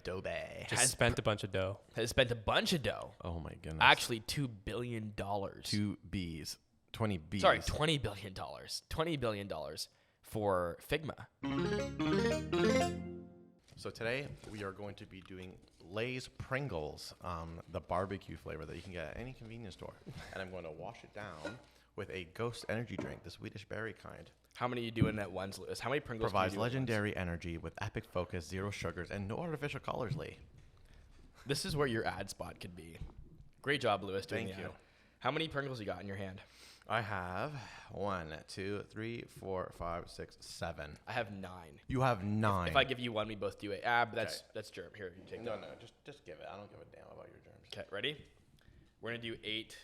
Adobe Just spent a bunch of dough. has spent a bunch of dough. Oh my goodness. Actually, $2 billion. 2 B's. 20 B's. Sorry, $20 billion. $20 billion for Figma. So today we are going to be doing Lay's Pringles, the barbecue flavor that you can get at any convenience store. And I'm going to wash it down with a Ghost energy drink, the Swedish berry kind. How many are you doing at once, Lewis? How many Pringles Provides can you do at once? legendary energy with epic focus, 0 sugars, and no artificial colors, Lee. This is where your ad spot could be. Great job, Lewis, doing Thank the you. ad. How many Pringles you got in your hand? I have 1, 2, 3, 4, 5, 6, 7. I have 9. You have 9. If I give you one, we both do it. But that's germ. Here, you take No, that. no, just give it. I don't give a damn about your germs. Okay, ready? We're gonna do eight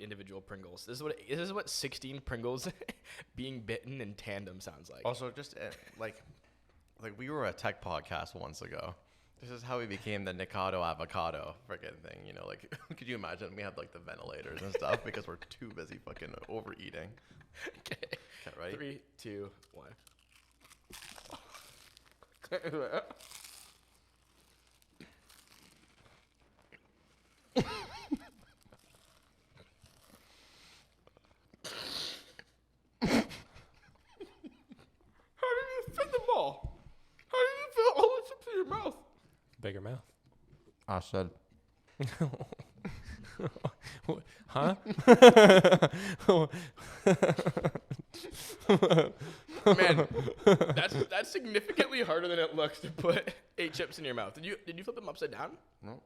individual Pringles. This is what 16 Pringles being bitten in tandem sounds like. Also, just like we were a tech podcast once ago. This is how we became the Nikado avocado freaking thing. You know, like, could you imagine we had like the ventilators and stuff because we're too busy fucking overeating. Okay, Ready? 3, 2, 1. How did you fit them all? How did you fit all the chips in your mouth? Bigger mouth. I said. Huh? Man, that's significantly harder than it looks to put 8 chips in your mouth. Did you flip them upside down? No.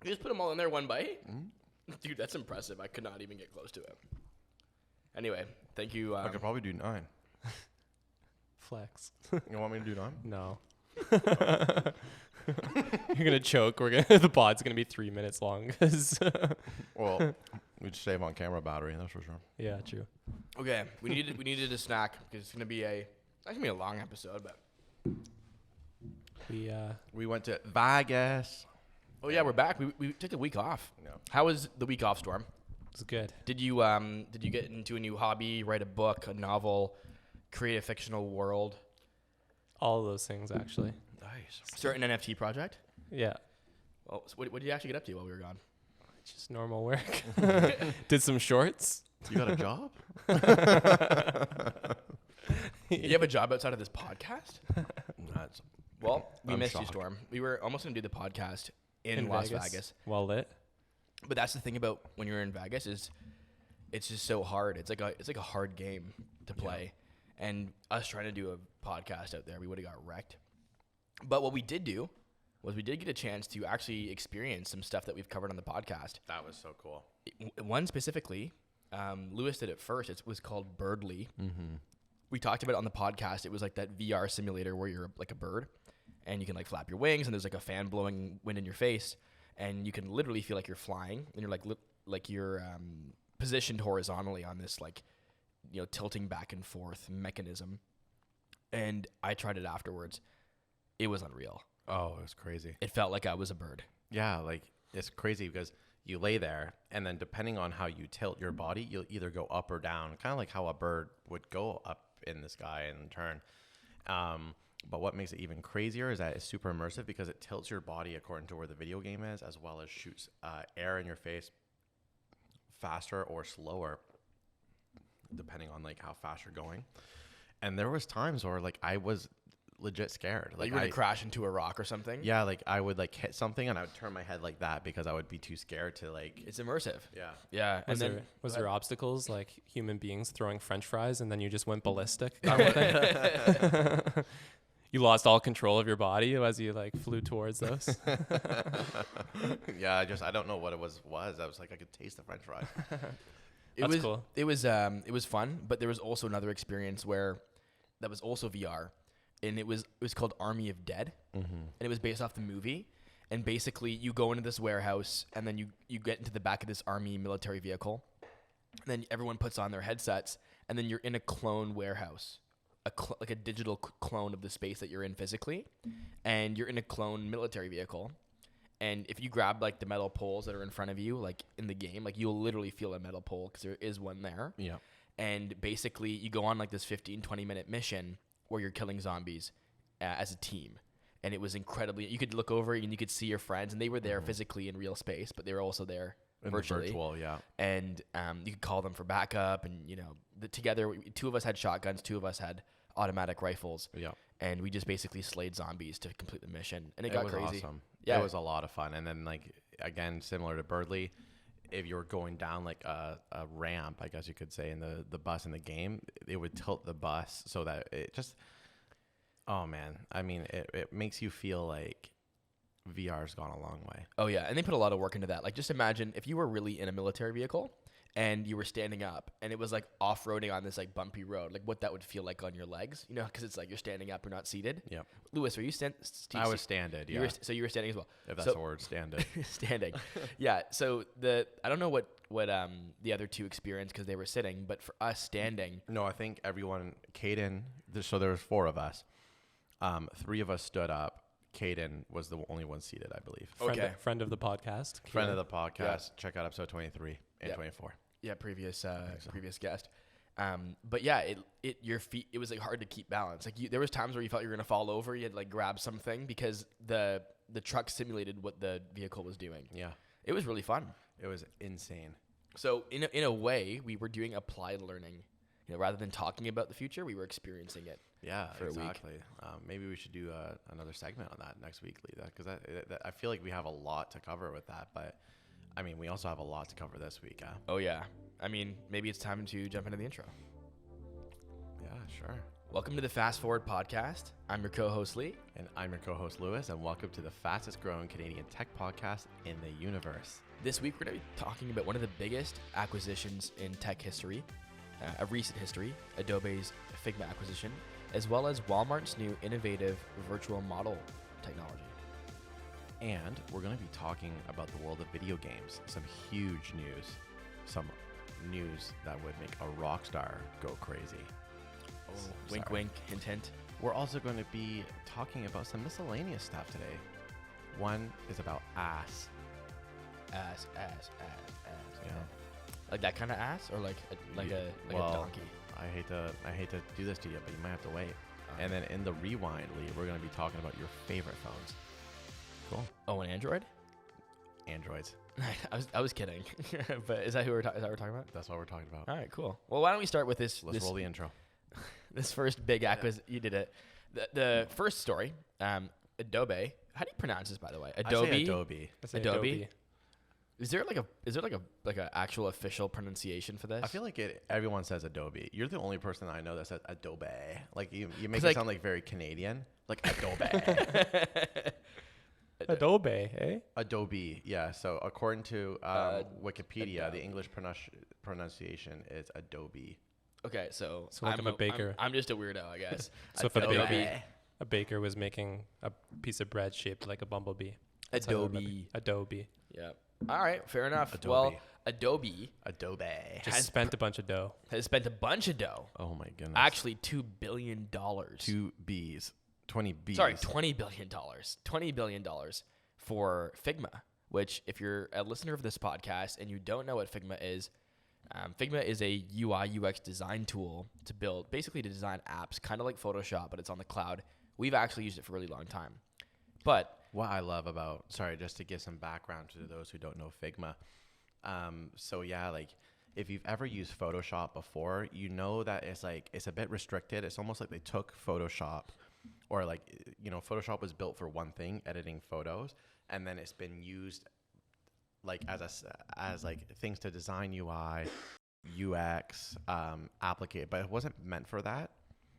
You just put them all in there one bite? Dude, that's impressive. I could not even get close to it. Anyway, thank you. I could probably do 9. Flex. You want me to do 9? No. You're gonna choke. The pod's gonna be 3 minutes long. 'Cause Well, we'd save on camera battery, that's for sure. yeah, true. Okay, we needed a snack because it's gonna be a long episode. But We We went to Vegas. oh yeah, we're back. We took a week off. No. How was the week off, Storm? It's good. Did you get into a new hobby, write a book, a novel, create a fictional world, All of those things actually. Nice. start an NFT project? Yeah. Well, so what did you actually get up to while we were gone? Just normal work. Did some shorts. You got a job? You have a job outside of this podcast? That's Well, we I'm missed you, shocked. Storm. We were almost going to do the podcast in Las Vegas. Well lit. But that's the thing about when you're in Vegas is it's just so hard. It's like a hard game to play. And us trying to do a podcast out there, we would have got wrecked. But what we did do was we did get a chance to actually experience some stuff that we've covered on the podcast. That was so cool. One specifically, Lewis did it first. It was called Birdly. Mm-hmm. We talked about it on the podcast. It was like that VR simulator where you're like a bird and you can like flap your wings and there's like a fan blowing wind in your face and you can literally feel like you're flying and you're like you're positioned horizontally on this like, you know, tilting back and forth mechanism. And I tried it afterwards. It was unreal. Oh, it was crazy. It felt like I was a bird. Yeah, like it's crazy because you lay there and then depending on how you tilt your body, you'll either go up or down, kind of like how a bird would go up in the sky and turn. But what makes it even crazier is that it's super immersive because it tilts your body according to where the video game is, as well as shoots air in your face faster or slower, depending on like how fast you're going. And there was times where like I was legit scared. Like you were to crash into a rock or something. Yeah, like I would like hit something and I would turn my head like that because I would be too scared to like. It's immersive. Yeah. Yeah. Was there obstacles like human beings throwing French fries and then you just went ballistic? Kind of thing? You lost all control of your body as you like flew towards those. Yeah, I don't know what it was. I was like I could taste the French fries. That's cool. It was fun, but there was also another experience where that was also VR, and it was called Army of Dead, and it was based off the movie. And basically, you go into this warehouse, and then you get into the back of this army military vehicle, and then everyone puts on their headsets, and then you're in a clone warehouse, like a digital clone of the space that you're in physically, and you're in a clone military vehicle. And if you grab like the metal poles that are in front of you, like in the game, like you'll literally feel a metal pole because there is one there. Yeah. And basically you go on like this 15, 20-minute mission where you're killing zombies as a team. and it was incredibly. You could look over and you could see your friends, and they were there physically in real space, but they were also there In virtually. the virtual, yeah. And you could call them for backup, and together, 2 of us had shotguns, 2 of us had automatic rifles, Yeah. and we just basically slayed zombies to complete the mission, and it It got was crazy. awesome. Yeah. It was a lot of fun. And then, like, again, similar to Birdly, if you were going down like a ramp, I guess you could say, in the bus in the game, it would tilt the bus so that it just, oh man, I mean, it makes you feel like VR's gone a long way. Oh yeah, and they put a lot of work into that. Like, just imagine if you were really in a military vehicle and you were standing up and it was like off-roading on this like bumpy road, like what that would feel like on your legs, because it's like you're standing up, you're not seated. Yep. Lewis, were you I was standed, yeah. So you were standing as well. If that's So- the word, standed. standing. Yeah. So I don't know what the other 2 experienced because they were sitting, but for us standing, No, I think everyone, Caden, so there was 4 of us. 3 of us stood up. Caden was the only one seated, I believe. Okay. Friend of the podcast. Friend of the podcast. Check out episode 23 and 24. yeah, previous guest. But yeah, your feet, it was like hard to keep balance. Like there was times where you felt you were gonna fall over. You had to like grab something because the truck simulated what the vehicle was doing. Yeah. It was really fun. It was insane. So in a way, we were doing applied learning. Rather than talking about the future, we were experiencing it. Yeah, For a week. exactly. Maybe we should do another segment on that next week, because I feel like we have a lot to cover with that. But I mean, we also have a lot to cover this week. Oh yeah. I mean, maybe it's time to jump into the intro. Yeah, sure. Welcome to the Fast Forward Podcast. I'm your co-host Lee. And I'm your co-host Lewis, and welcome to the fastest growing Canadian tech podcast in the universe. This week we're going to be talking about one of the biggest acquisitions in tech history, of recent history, Adobe's Figma acquisition, as well as Walmart's new innovative virtual model technology. And we're going to be talking about the world of video games. Some huge news. Some news that would make a rock star go crazy. Oh, wink, Sorry. wink, hint, hint. We're also going to be talking about some miscellaneous stuff today. One is about ass. Ass. Yeah. Like that kind of ass, or like a donkey. I hate to do this to you, but you might have to wait. And then in the rewind, Lee, we're going to be talking about your favorite phones. Cool. Oh, an Android? Androids. I was kidding, but is that who we're talking about? That's what we're talking about. All right, cool. Well, why don't we start with this? Let's roll the intro. This first big acquisition. You did it. The first story, Adobe. How do you pronounce this, by the way? Adobe. I say Adobe. I say Adobe. Is there like a actual official pronunciation for this? I feel like everyone says Adobe. You're the only person I know that says Adobe. Like you make 'Cause, it like- sound like very Canadian. Like Adobe. Adobe, eh? Adobe. Yeah. So according to Wikipedia, Adobe. the English pronunciation is Adobe. Okay, so like I'm a baker. I'm just a weirdo, I guess. So for the Adobe. baker, a baker was making a piece of bread shaped like a bumblebee. That's how I remember. Adobe. Adobe. Yeah. All right, fair enough. Adobe. Well, Adobe Adobe. Just spent a bunch of dough. has spent a bunch of dough. Oh my goodness. Actually, $2 billion. 2 B's. 20 B's. Sorry, $20 billion. $20 billion for Figma, which if you're a listener of this podcast and you don't know what Figma is a UI UX design tool to design apps, kind of like Photoshop, but it's on the cloud. We've actually used it for a really long time. But What I love about, just to give some background to those who don't know Figma. So yeah, like if you've ever used Photoshop before, you know that it's a bit restricted. It's almost like they took Photoshop, or Photoshop was built for one thing, editing photos, and then it's been used like as things to design UI, UX, applicate, but it wasn't meant for that.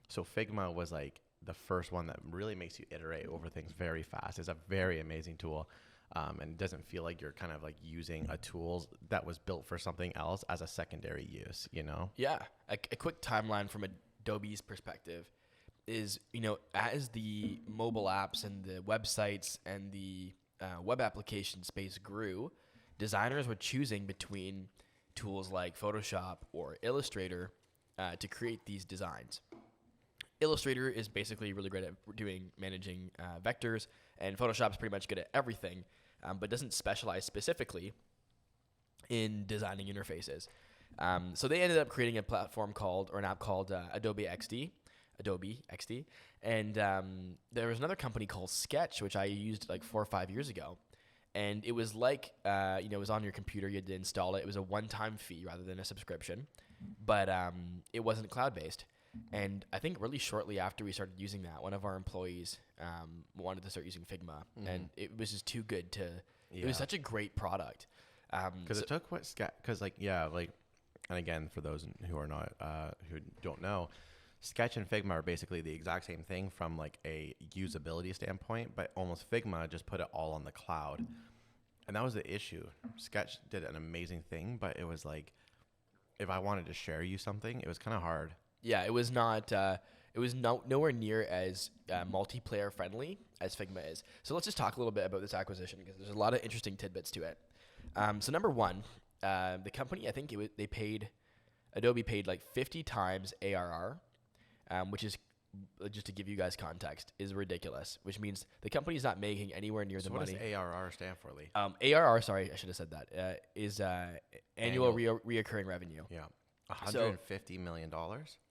So Figma was like the first one that really makes you iterate over things very fast. It's a very amazing tool. And it doesn't feel like you're kind of like using a tool that was built for something else as a secondary use, yeah, a quick timeline from Adobe's perspective is, as the mobile apps and the websites and the web application space grew, designers were choosing between tools like Photoshop or Illustrator to create these designs. Illustrator is basically really great at managing vectors, and Photoshop is pretty much good at everything, but doesn't specialize specifically in designing interfaces. So they ended up creating an app called Adobe XD, Adobe XD, and there was another company called Sketch, which I used like 4 or 5 years ago, and it was like it was on your computer. You had to install it. It was a one-time fee rather than a subscription, but it wasn't cloud-based. And I think really shortly after we started using that, one of our employees wanted to start using Figma, and it was just too good to. It was such a great product. Because it took because and again, for those who are not who don't know, Sketch and Figma are basically the exact same thing from like a usability standpoint, but almost Figma just put it all on the cloud, and that was the issue. Sketch did an amazing thing, but it was like if I wanted to share you something, it was kind of hard. Yeah, it was not. It was nowhere near as multiplayer friendly as Figma is. So let's just talk a little bit about this acquisition because there's a lot of interesting tidbits to it. So number one, the company, I think Adobe paid like 50 times ARR, which is, just to give you guys context, is ridiculous, which means the company's not making anywhere near the money. So what does ARR stand for, Lee? ARR, sorry, I should have said that, is annual reoccurring revenue. Yeah. $150 million?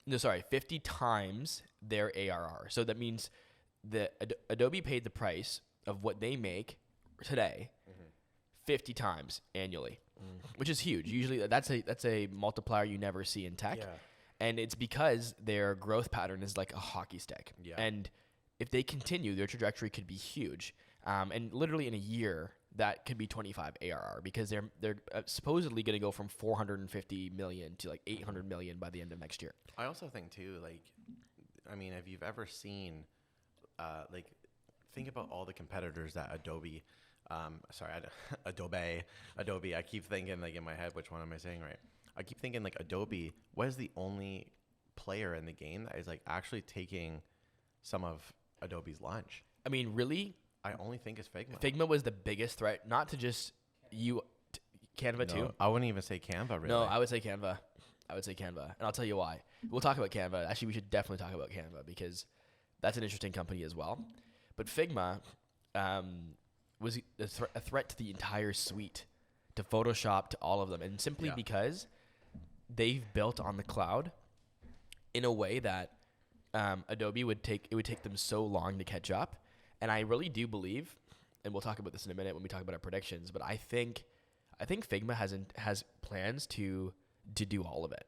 No, sorry, 50 times their ARR. So that means Adobe paid the price of what they make today 50 times annually, which is huge. Usually that's a multiplier you never see in tech. Yeah. And it's because their growth pattern is like a hockey stick. Yeah. And if they continue, their trajectory could be huge. And literally in a year, that could be 25 ARR because they're supposedly going to go from 450 million to like 800 million by the end of next year. I also think too, like, I mean, if you've ever seen, think about all the competitors that Adobe. I keep thinking like in my head, which one am I saying right? I keep thinking like Adobe was the only player in the game that is like actually taking some of Adobe's lunch. I mean, really? I only think it's Figma. Figma was the biggest threat, not to just Canva too. I wouldn't even say Canva really. No, I would say Canva. And I'll tell you why. We'll talk about Canva. Actually, we should definitely talk about Canva because that's an interesting company as well. But Figma was a threat to the entire suite, to Photoshop, to all of them, and simply because they've built on the cloud in a way that Adobe would take them so long to catch up. And I really do believe, and we'll talk about this in a minute when we talk about our predictions, but I think Figma has plans to do all of it,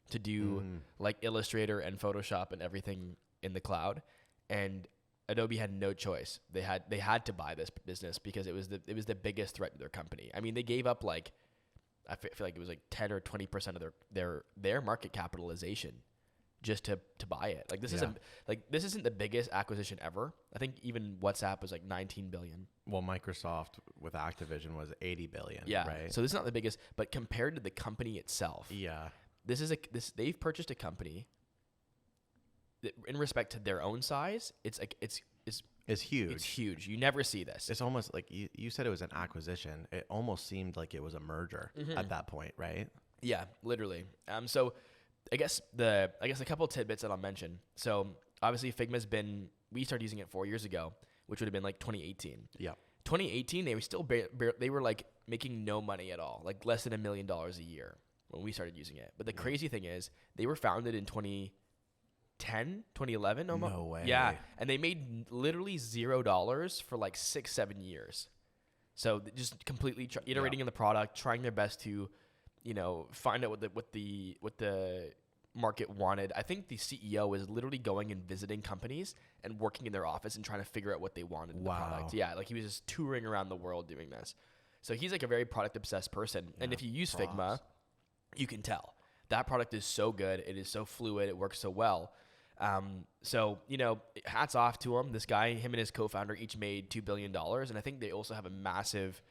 to do like Illustrator and Photoshop and everything in the cloud. And Adobe had no choice. They had to buy this business because it was the biggest threat to their company. I mean, they gave up like I feel like it was like 10 or 20% of their market capitalization just to buy it. Like this isn't the biggest acquisition ever. I think even WhatsApp was like 19 billion. Well, Microsoft with Activision was 80 billion. Yeah. Right. So this is not the biggest, but compared to the company itself, they've purchased a company that, in respect to their own size, it's huge. It's huge. You never see this. It's almost like you said it was an acquisition. It almost seemed like it was a merger at that point, right? Yeah, literally. So I guess a couple of tidbits that I'll mention. So obviously Figma's we started using it 4 years ago, which would have been like 2018. Yeah. 2018, they were still they were like making no money at all, like less than $1 million a year when we started using it. But the crazy thing is they were founded in 2010, 2011 almost. No way. Yeah. And they made literally $0 for like 6-7 years. So just completely iterating on the product, trying their best to, find out what the market wanted. I think the CEO was literally going and visiting companies and working in their office and trying to figure out what they wanted in the product. Yeah, like he was just touring around the world doing this. So he's like a very product obsessed person. Yeah, and if you use Figma, you can tell that product is so good. It is so fluid. It works so well. So, hats off to him. This guy, him and his co-founder each made $2 billion. And I think they also have a massive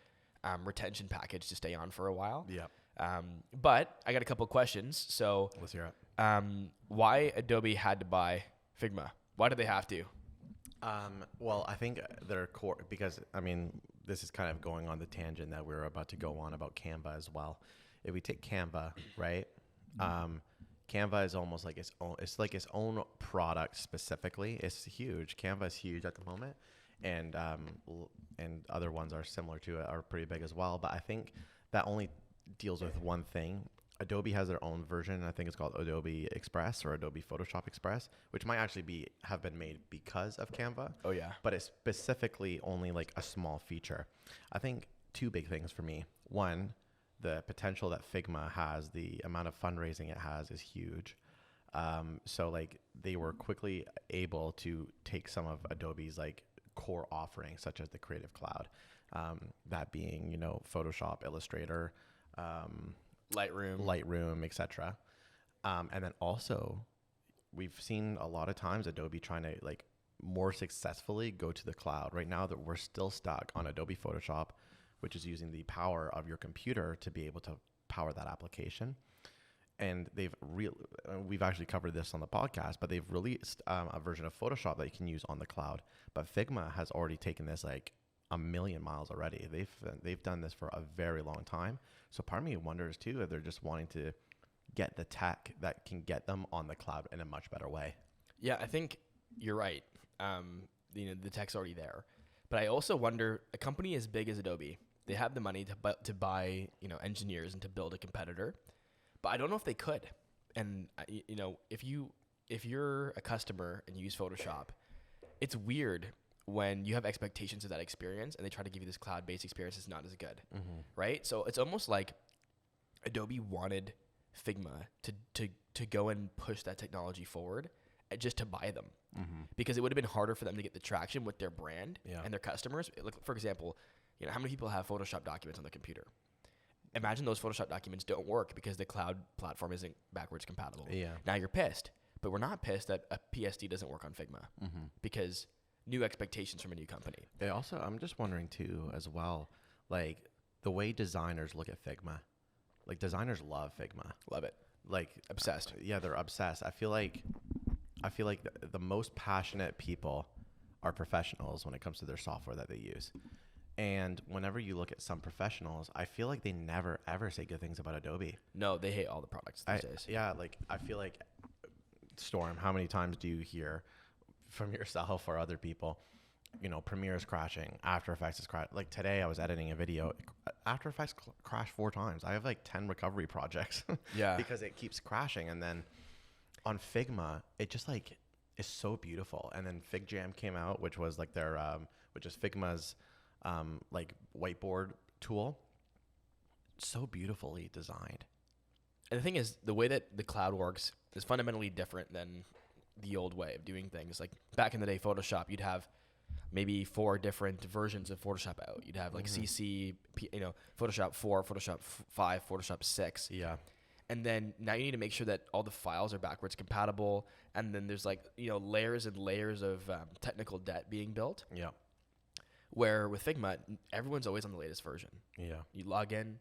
retention package to stay on for a while. Yeah. But I got a couple questions. So let's hear it. Why Adobe had to buy Figma? Why did they have to? Well, I think their core, because I mean, this is kind of going on the tangent that we're about to go on about Canva as well. If we take Canva, right? Canva is almost like its own product specifically. It's huge. Canva is huge at the moment, and other ones are similar to it, are pretty big as well. But I think that only deals with one thing. Adobe has their own version. I think it's called Adobe Express or Adobe Photoshop Express, which might actually have been made because of Canva. Oh yeah. But it's specifically only like a small feature. I think two big things for me. One, the potential that Figma has, the amount of fundraising it has is huge. So like they were quickly able to take some of Adobe's like core offerings, such as the Creative Cloud, that being, Photoshop, Illustrator, Lightroom, etc. And then also we've seen a lot of times Adobe trying to like more successfully go to the cloud. Right now that we're still stuck on Adobe Photoshop, which is using the power of your computer to be able to power that application. And we've actually covered this on the podcast, but they've released a version of Photoshop that you can use on the cloud. But Figma has already taken this like a million miles already. They've done this for a very long time. So part of me wonders too if they're just wanting to get the tech that can get them on the cloud in a much better way. Yeah, I think you're right. The tech's already there, but I also wonder, a company as big as Adobe, they have the money to buy engineers and to build a competitor, but I don't know if they could. And if you're a customer and you use Photoshop, it's weird when you have expectations of that experience and they try to give you this cloud-based experience that's not as good, right? So it's almost like Adobe wanted Figma to go and push that technology forward just to buy them, because it would have been harder for them to get the traction with their brand and their customers. Like, for example, how many people have Photoshop documents on the computer? Imagine those Photoshop documents don't work because the cloud platform isn't backwards compatible. Yeah. Now you're pissed, but we're not pissed that a PSD doesn't work on Figma because new expectations from a new company. I'm just wondering too, as well, like the way designers look at Figma. Like designers love Figma. Love it. Like obsessed. Yeah, they're obsessed. I feel like the most passionate people are professionals when it comes to their software that they use. And whenever you look at some professionals, I feel like they never ever say good things about Adobe. No, they hate all the products these days. Yeah, like I feel like, Storm, how many times do you hear from yourself or other people, Premiere is crashing, After Effects is crashing? Like today I was editing a video, After Effects crashed 4 times. I have like 10 recovery projects because it keeps crashing. And then on Figma, it just like is so beautiful. And then FigJam came out, which was like their, which is Figma's like whiteboard tool. So beautifully designed. And the thing is, the way that the cloud works is fundamentally different than the old way of doing things. Like back in the day, Photoshop, you'd have maybe 4 different versions of Photoshop out. You'd have like CC, Photoshop 4, Photoshop 5, Photoshop 6. Yeah. And then now you need to make sure that all the files are backwards compatible. And then there's like, layers and layers of technical debt being built. Yeah. Where with Figma, everyone's always on the latest version. Yeah. You log in,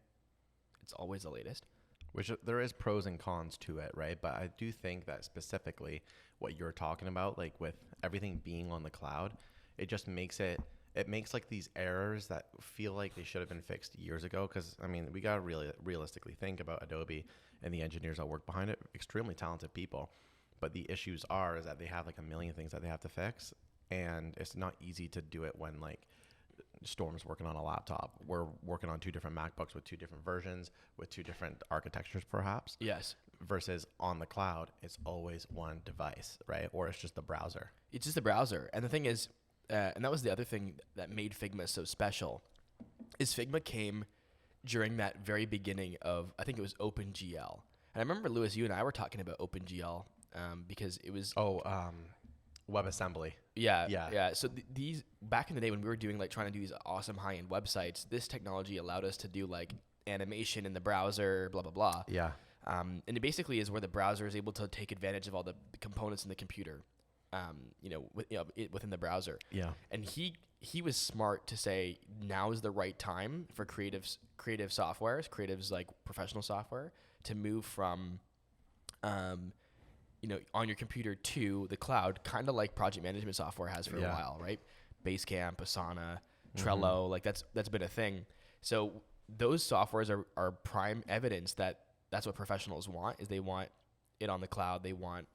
it's always the latest. Which there is pros and cons to it, right? But I do think that specifically what you're talking about, like with everything being on the cloud, it just makes it makes like these errors that feel like they should have been fixed years ago. Because I mean, we gotta really realistically think about Adobe and the engineers that work behind it. Extremely talented people, but the issues is that they have like a million things that they have to fix, and it's not easy to do it when like Storm's working on a laptop. We're working on 2 different MacBooks with 2 different versions, with 2 different architectures, perhaps. Yes. Versus on the cloud, it's always one device, right? Or it's just the browser. It's just the browser. And the thing is, and that was the other thing that made Figma so special, is Figma came during that very beginning of, I think it was OpenGL. And I remember, Lewis, you and I were talking about OpenGL because it was... WebAssembly. Yeah. So these, back in the day when we were doing trying to do these awesome high-end websites, this technology allowed us to do like animation in the browser, blah, blah, blah. Yeah. And it basically is where the browser is able to take advantage of all the components in the computer, within the browser. Yeah. And he was smart to say, now is the right time for creative softwares, creatives like professional software, to move from, on your computer to the cloud, kind of like project management software has for a while, right? Basecamp, Asana, Trello, like that's been a thing. So those softwares are prime evidence that that's what professionals want, is they want it on the cloud. They want,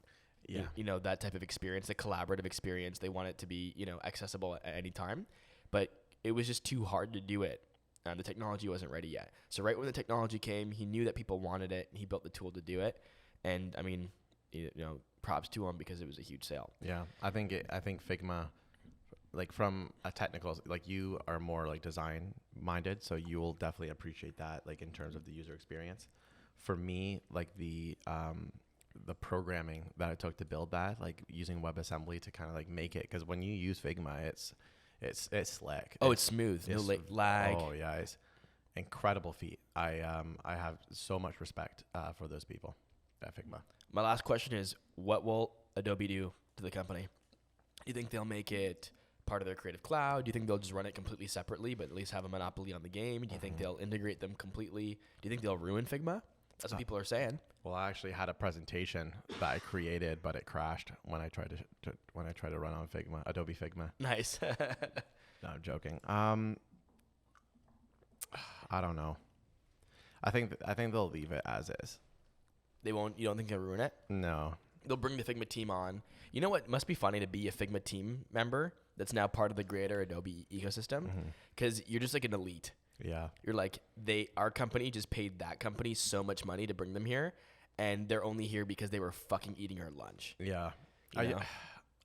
that type of experience, the collaborative experience. They want it to be, accessible at any time. But it was just too hard to do it The technology wasn't ready yet. So right when the technology came, he knew that people wanted it. And he built the tool to do it. And I mean, props to him because it was a huge sale. Yeah, I think Figma, like from a technical, like you are more like design minded, so you will definitely appreciate that, like in terms of the user experience. For me, like the programming that it took to build that, like using WebAssembly to kind of like make it, because when you use Figma, it's slick. Oh, it's smooth. No lag. Oh yeah, it's incredible feat. I have so much respect for those people at Figma. My last question is, what will Adobe do to the company? Do you think they'll make it part of their Creative Cloud? Do you think they'll just run it completely separately, but at least have a monopoly on the game? Do you think they'll integrate them completely? Do you think they'll ruin Figma? That's what people are saying. Well, I actually had a presentation that I created, but it crashed when I tried to run on Figma, Adobe Figma. Nice. No, I'm joking. I don't know. I think they'll leave it as is. They won't. You don't think they'll ruin it? No. They'll bring the Figma team on. You know what must be funny to be a Figma team member that's now part of the greater Adobe ecosystem? Because you're just like an elite. Yeah. You're like, our company just paid that company so much money to bring them here, and they're only here because they were fucking eating our lunch. Yeah.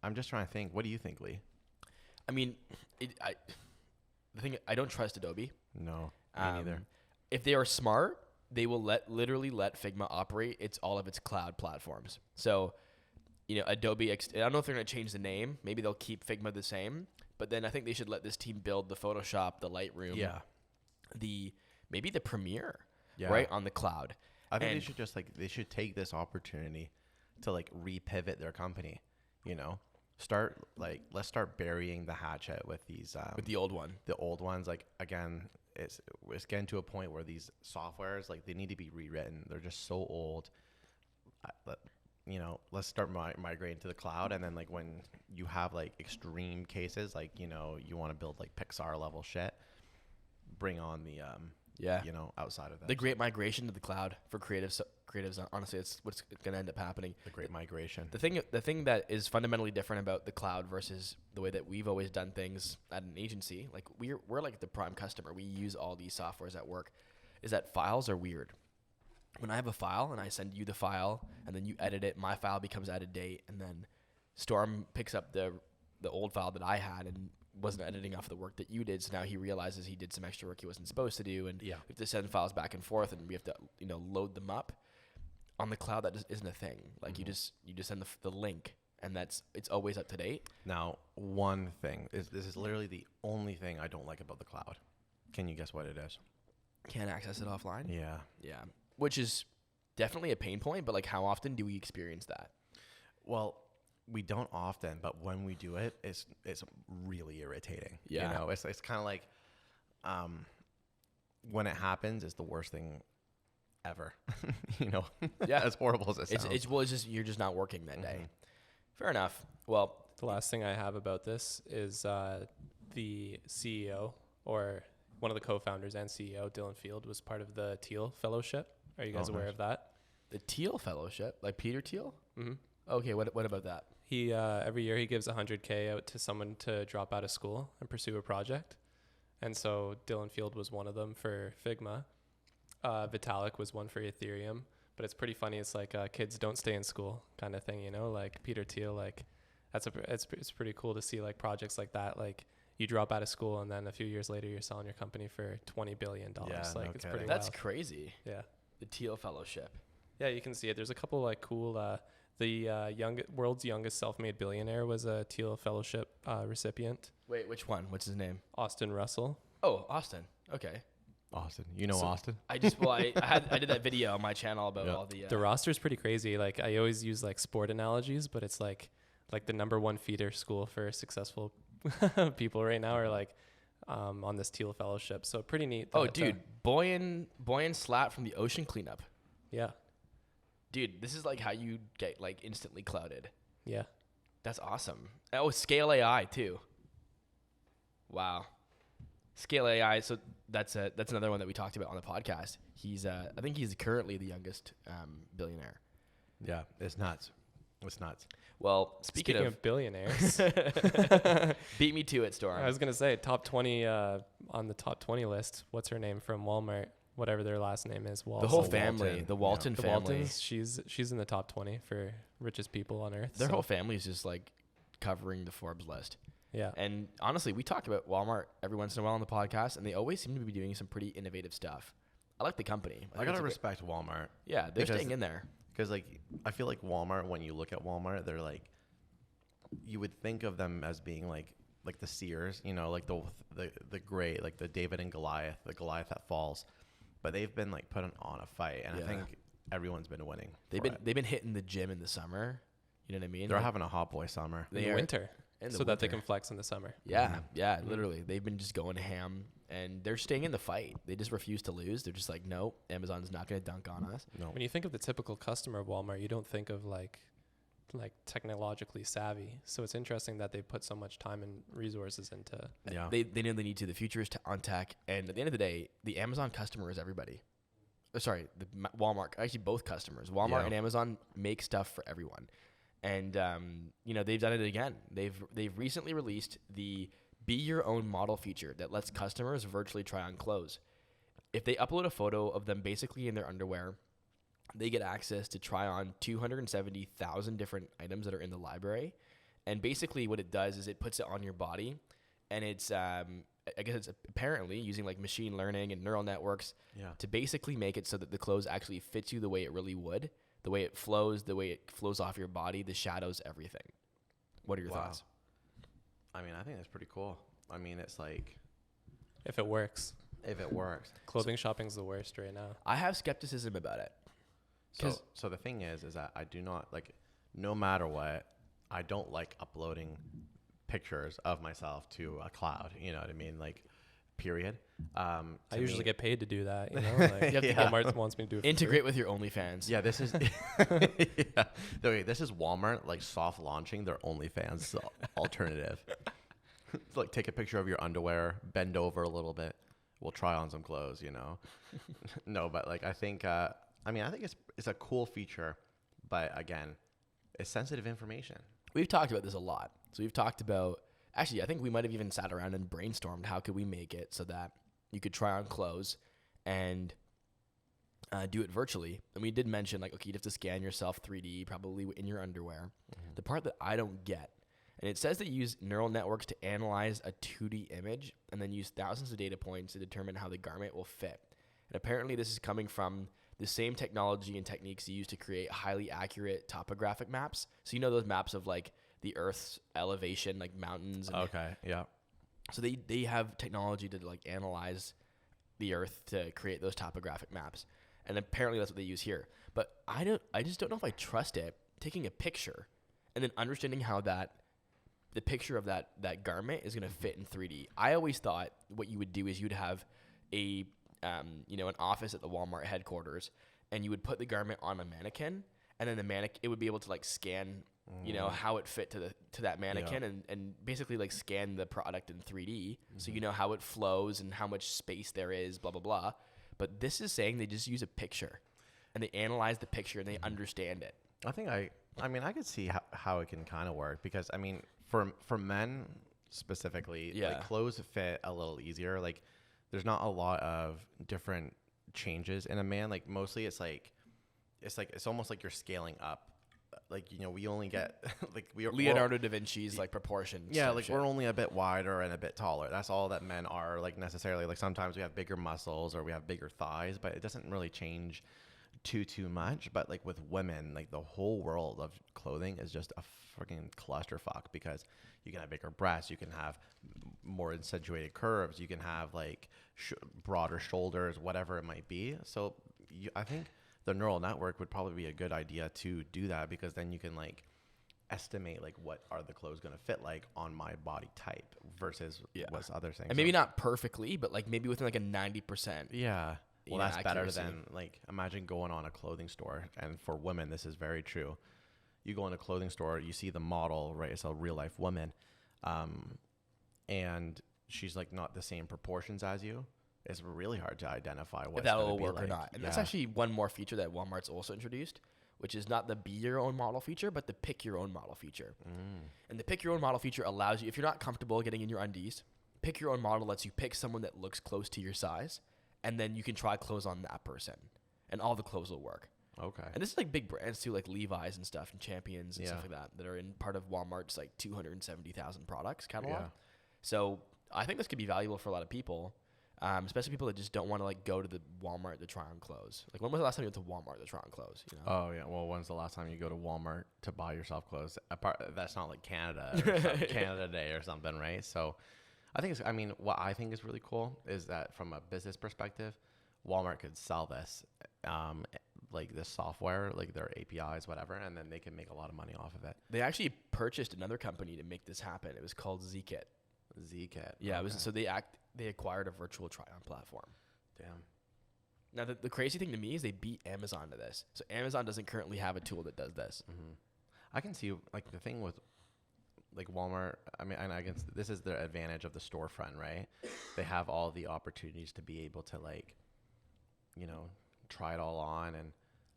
I'm just trying to think. What do you think, Lee? I mean, I don't trust Adobe. No, me neither. If they are smart, they will literally let Figma operate all of its cloud platforms. So, Adobe, I don't know if they're going to change the name. Maybe they'll keep Figma the same, but then I think they should let this team build the Photoshop, the Lightroom, maybe the Premiere, right, on the cloud. I think they should just they should take this opportunity to like repivot their company, let's start burying the hatchet with these with the old ones. Like, again, it's getting to a point where these softwares, like, they need to be rewritten. They're just so old. Let's start migrating to the cloud. And then, like, when you have like extreme cases, like, you want to build like Pixar level shit, bring on the outside of that. The great migration to the cloud for creatives, honestly, it's what's going to end up happening. The great migration. The thing that is fundamentally different about the cloud versus the way that we've always done things at an agency, like we're like the prime customer. We use all these softwares at work, is that files are weird. When I have a file and I send you the file and then you edit it, my file becomes out of date, and then Storm picks up the old file that I had and wasn't editing off the work that you did, so now he realizes he did some extra work he wasn't supposed to do, and we have to send files back and forth, and we have to load them up. On the cloud, that just isn't a thing. Like, you just send the link, and it's always up to date. Now, one thing this is literally the only thing I don't like about the cloud. Can you guess what it is? Can't access it offline. Yeah, which is definitely a pain point, but like, how often do we experience that? Well, we don't often, but when we do it, it's really irritating. Yeah. It's kind of like, when it happens, it's the worst thing ever. Yeah. As horrible as it sounds. It's just, you're just not working that day. Fair enough. Well, the last thing I have about this is the CEO, or one of the co-founders and CEO, Dylan Field, was part of the Teal Fellowship. Are you guys aware of that? The Teal Fellowship, like Peter Thiel? Mm-hmm. Okay, what about that? He every year he gives $100K out to someone to drop out of school and pursue a project, and so Dylan Field was one of them for Figma. Vitalik was one for Ethereum, but it's pretty funny. It's like kids don't stay in school kind of thing, like Peter Thiel. Like, it's pretty cool to see like projects like that. Like, you drop out of school and then a few years later you're selling your company for $20 billion. It's pretty. That's wild. crazy. Yeah. The Teal Fellowship. Yeah, you can see it. There's a couple like cool. The world's youngest self-made billionaire was a Teal Fellowship recipient. Wait, which one? What's his name? Austin Russell. Oh, Austin. Okay. Austin. Austin? I did that video on my channel about all the... The roster's pretty crazy. Like, I always use like sport analogies, but it's like the number one feeder school for successful people right now are like on this Teal Fellowship. So pretty neat. Oh, dude. Boyan Slat from the ocean cleanup. Yeah. Dude, this is like how you get like instantly clouded. Yeah. That's awesome. Oh, Scale AI too. Wow. Scale AI. So that's another one that we talked about on the podcast. He's I think he's currently the youngest billionaire. Yeah, it's nuts. It's nuts. Well, speaking Speaking of billionaires, beat me to it, Storm. I was gonna say top 20 on the top 20 list. What's her name from Walmart? Whatever their last name is. The whole Walton. family, the Walton The family. Waltons. She's in the top 20 for richest people on earth. Their so, whole family is just like covering the Forbes list. yeah. And honestly, we talk about Walmart every once in a while on the podcast, and they always seem to be doing some pretty innovative stuff. I like the company. I gotta respect Walmart. Yeah, they're because- staying in there. Because like I feel like Walmart, when you look at Walmart, they're like, you would think of them as being like the Sears, you know, like the great, like the David and Goliath, the Goliath that falls, but they've been like putting on a fight, and I think everyone's been winning. They've been hitting the gym in the summer. You know what I mean? They're Like, having a hot boy summer. In the winter. in the So that they winter. can flex in the summer. Yeah, literally. They've been just going ham, and they're staying in the fight. They just refuse to lose. They're just like, nope, Amazon's not going to dunk on us. No. When you think of the typical customer of Walmart, you don't think of like technologically savvy. So it's interesting that they put so much time and resources into. Yeah. They know they need to. The future is on tech, and at the end of the day, the Amazon customer is everybody. Sorry, the Walmart, actually both customers. Walmart and Amazon make stuff for everyone. And, they've done it again. They've recently released the Be Your Own Model feature that lets customers virtually try on clothes. If they upload a photo of them basically in their underwear, they get access to try on 270,000 different items that are in the library. And basically what it does is it puts it on your body, and it's, I guess it's apparently using like machine learning and neural networks to basically make it so that the clothes actually fits you the way it really would. The way it flows off your body, the shadows, everything. What are your thoughts? I mean, I think that's pretty cool. I mean, it's like, If it works. if it works. Clothing shopping's the worst right now. I have skepticism about it. So the thing is that I do not like, no matter what, I don't like uploading pictures of myself to a cloud. You know what I mean? Like, period. I usually get paid to do that. You know, like Walmart wants me to do it. Integrate with your OnlyFans. Yeah, this is this is Walmart like soft launching their OnlyFans alternative. It's like, take a picture of your underwear, bend over a little bit, we'll try on some clothes. You know, no, but like I think it's a cool feature, but again, it's sensitive information. We've talked about this a lot. So we've talked about, actually, I think we might have even sat around and brainstormed how could we make it so that you could try on clothes and do it virtually. And we did mention, like, okay, you'd have to scan yourself 3D, probably in your underwear. Mm-hmm. The part that I don't get, and it says that you use neural networks to analyze a 2D image and then use thousands of data points to determine how the garment will fit. And apparently this is coming from the same technology and techniques used to create highly accurate topographic maps. So you know those maps of, like, the Earth's elevation, like mountains. And Okay, yeah. So they have technology to like analyze the Earth to create those topographic maps, and apparently that's what they use here. But I just don't know if I trust it. Taking a picture and then understanding how the picture of that garment is going to fit in 3D. I always thought what you would do is you'd have an office at the Walmart headquarters, and you would put the garment on a mannequin, and then the mannequin, it would be able to like scan, how it fit to that mannequin, and basically like scan the product in 3D, so you know how it flows and how much space there is, blah blah blah. But this is saying they just use a picture, and they analyze the picture and they understand it. I think I could see how it can kind of work, because I mean for men specifically, like, clothes fit a little easier. Like, there's not a lot of different changes in a man. Like, mostly it's almost like you're scaling up. Like, we only get like Leonardo da Vinci's like proportions. Yeah, like shit. We're only a bit wider and a bit taller. That's all that men are, like, necessarily. Like, sometimes we have bigger muscles or we have bigger thighs, but it doesn't really change too much. But like with women, like, the whole world of clothing is just a freaking clusterfuck, because you can have bigger breasts, you can have more accentuated curves, you can have like broader shoulders, whatever it might be. So I think the neural network would probably be a good idea to do that, because then you can like estimate like what are the clothes going to fit like on my body type versus what's other things. And maybe not perfectly, but like maybe within like a 90%. Yeah. Well, that's accuracy. better than, like, imagine going on a clothing store. And for women, this is very true. You go in a clothing store, you see the model, right? It's a real life woman. And she's like not the same proportions as you. It's really hard to identify what that'll work like. or not. And that's actually one more feature that Walmart's also introduced, which is not the be your own model feature, but the pick your own model feature. And the pick your own model feature allows you, if you're not comfortable getting in your undies, pick your own model lets you pick someone that looks close to your size, and then you can try clothes on that person, and all the clothes will work. Okay. And this is like big brands too, like Levi's and stuff, and Champions and stuff like that are in part of Walmart's like 270,000 products catalog. Yeah. So I think this could be valuable for a lot of people, especially people that just don't want to like go to the Walmart to try on clothes. Like, when was the last time you went to Walmart to try on clothes? You know? Oh yeah. Well, when's the last time you go to Walmart to buy yourself clothes? That's not like Canada, or Canada Day or something, right? So, what I think is really cool is that from a business perspective, Walmart could sell this, like this software, like their APIs, whatever, and then they can make a lot of money off of it. They actually purchased another company to make this happen. It was called Zkit. Zkit. Yeah, it was. So they acquired a virtual try-on platform. Damn. Now the crazy thing to me is they beat Amazon to this. So Amazon doesn't currently have a tool that does this. I can see like the thing with like Walmart. I mean, and this is the advantage of the storefront, right? They have all the opportunities to be able to like, you know, try it all on and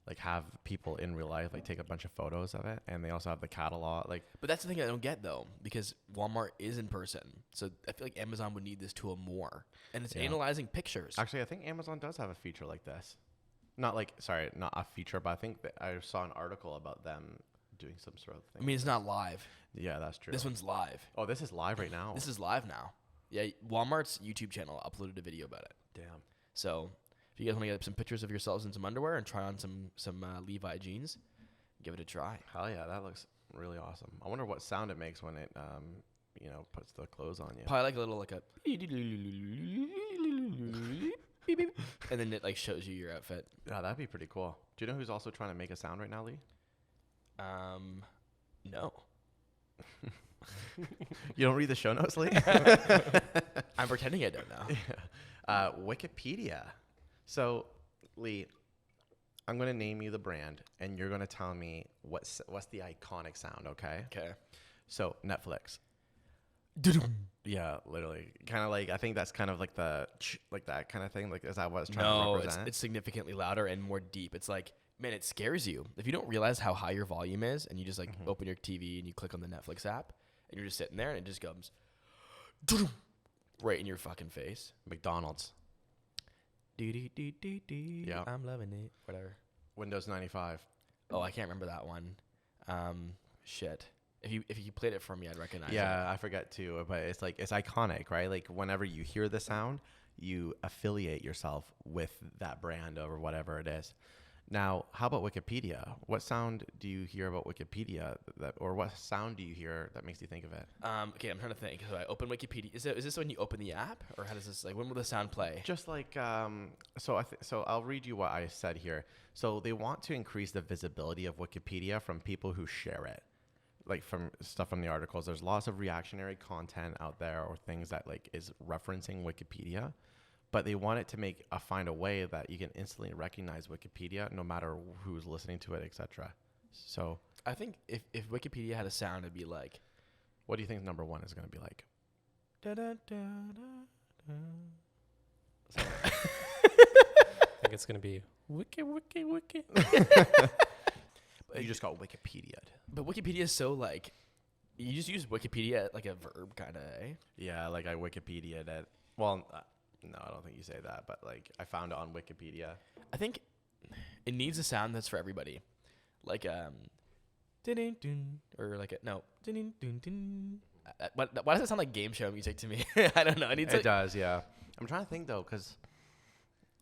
like have people in real life like take a bunch of photos of it, and they also have the catalog. Like, but that's the thing I don't get though, because Walmart is in person, so I feel like Amazon would need this tool more, and it's analyzing pictures. Actually, I think Amazon does have a feature like this. Not a feature, but I think that I saw an article about them doing some sort of thing. I mean, it's not live. Yeah, that's true. This one's live. Oh, this is live right now. This is live now. Yeah, Walmart's YouTube channel uploaded a video about it. Damn. So if you guys want to get some pictures of yourselves in some underwear and try on some Levi jeans, give it a try. Hell yeah, that looks really awesome. I wonder what sound it makes when it, puts the clothes on you. Probably like a little like a, and then it like shows you your outfit. Yeah, that'd be pretty cool. Do you know who's also trying to make a sound right now, Lee? No. You don't read the show notes, Lee? I'm pretending I don't know. Yeah. Wikipedia. So, Lee, I'm going to name you the brand, and you're going to tell me what's the iconic sound, okay? Okay. So, Netflix. Yeah, literally. Kind of like, I think that's kind of like like that kind of thing. Like, is that what it's trying to represent? No, it's significantly louder and more deep. It's like, man, it scares you. If you don't realize how high your volume is, and you just like open your TV and you click on the Netflix app, and you're just sitting there, and it just comes right in your fucking face. McDonald's. Yeah, I'm loving it. Whatever. Windows 95. Oh, I can't remember that one. Shit. If you played it for me, I'd recognize it. Yeah, I forget too, but it's like, it's iconic, right? Like whenever you hear the sound, you affiliate yourself with that brand or whatever it is. Now, how about Wikipedia? What sound do you hear about Wikipedia or what sound do you hear that makes you think of it? Okay, I'm trying to think. So I open Wikipedia. Is this when you open the app, or how does this, like, when will the sound play? Just like, so I'll read you what I said here. So they want to increase the visibility of Wikipedia from people who share it. Like from stuff from the articles, there's lots of reactionary content out there or things that like is referencing Wikipedia. But they want it to find a way that you can instantly recognize Wikipedia no matter who's listening to it, etc. So I think if Wikipedia had a sound, it'd be like, what do you think number one is going to be like? I think it's going to be wiki. You just got Wikipedia'd. But Wikipedia is so like, you just use Wikipedia like a verb kind of, eh? Yeah, like I Wikipedia'd it. Well, no, I don't think you say that, but like I found it on Wikipedia. I think it needs a sound that's for everybody, like or like why does it sound like game show music to me? I don't know. It does, yeah. I'm trying to think though, because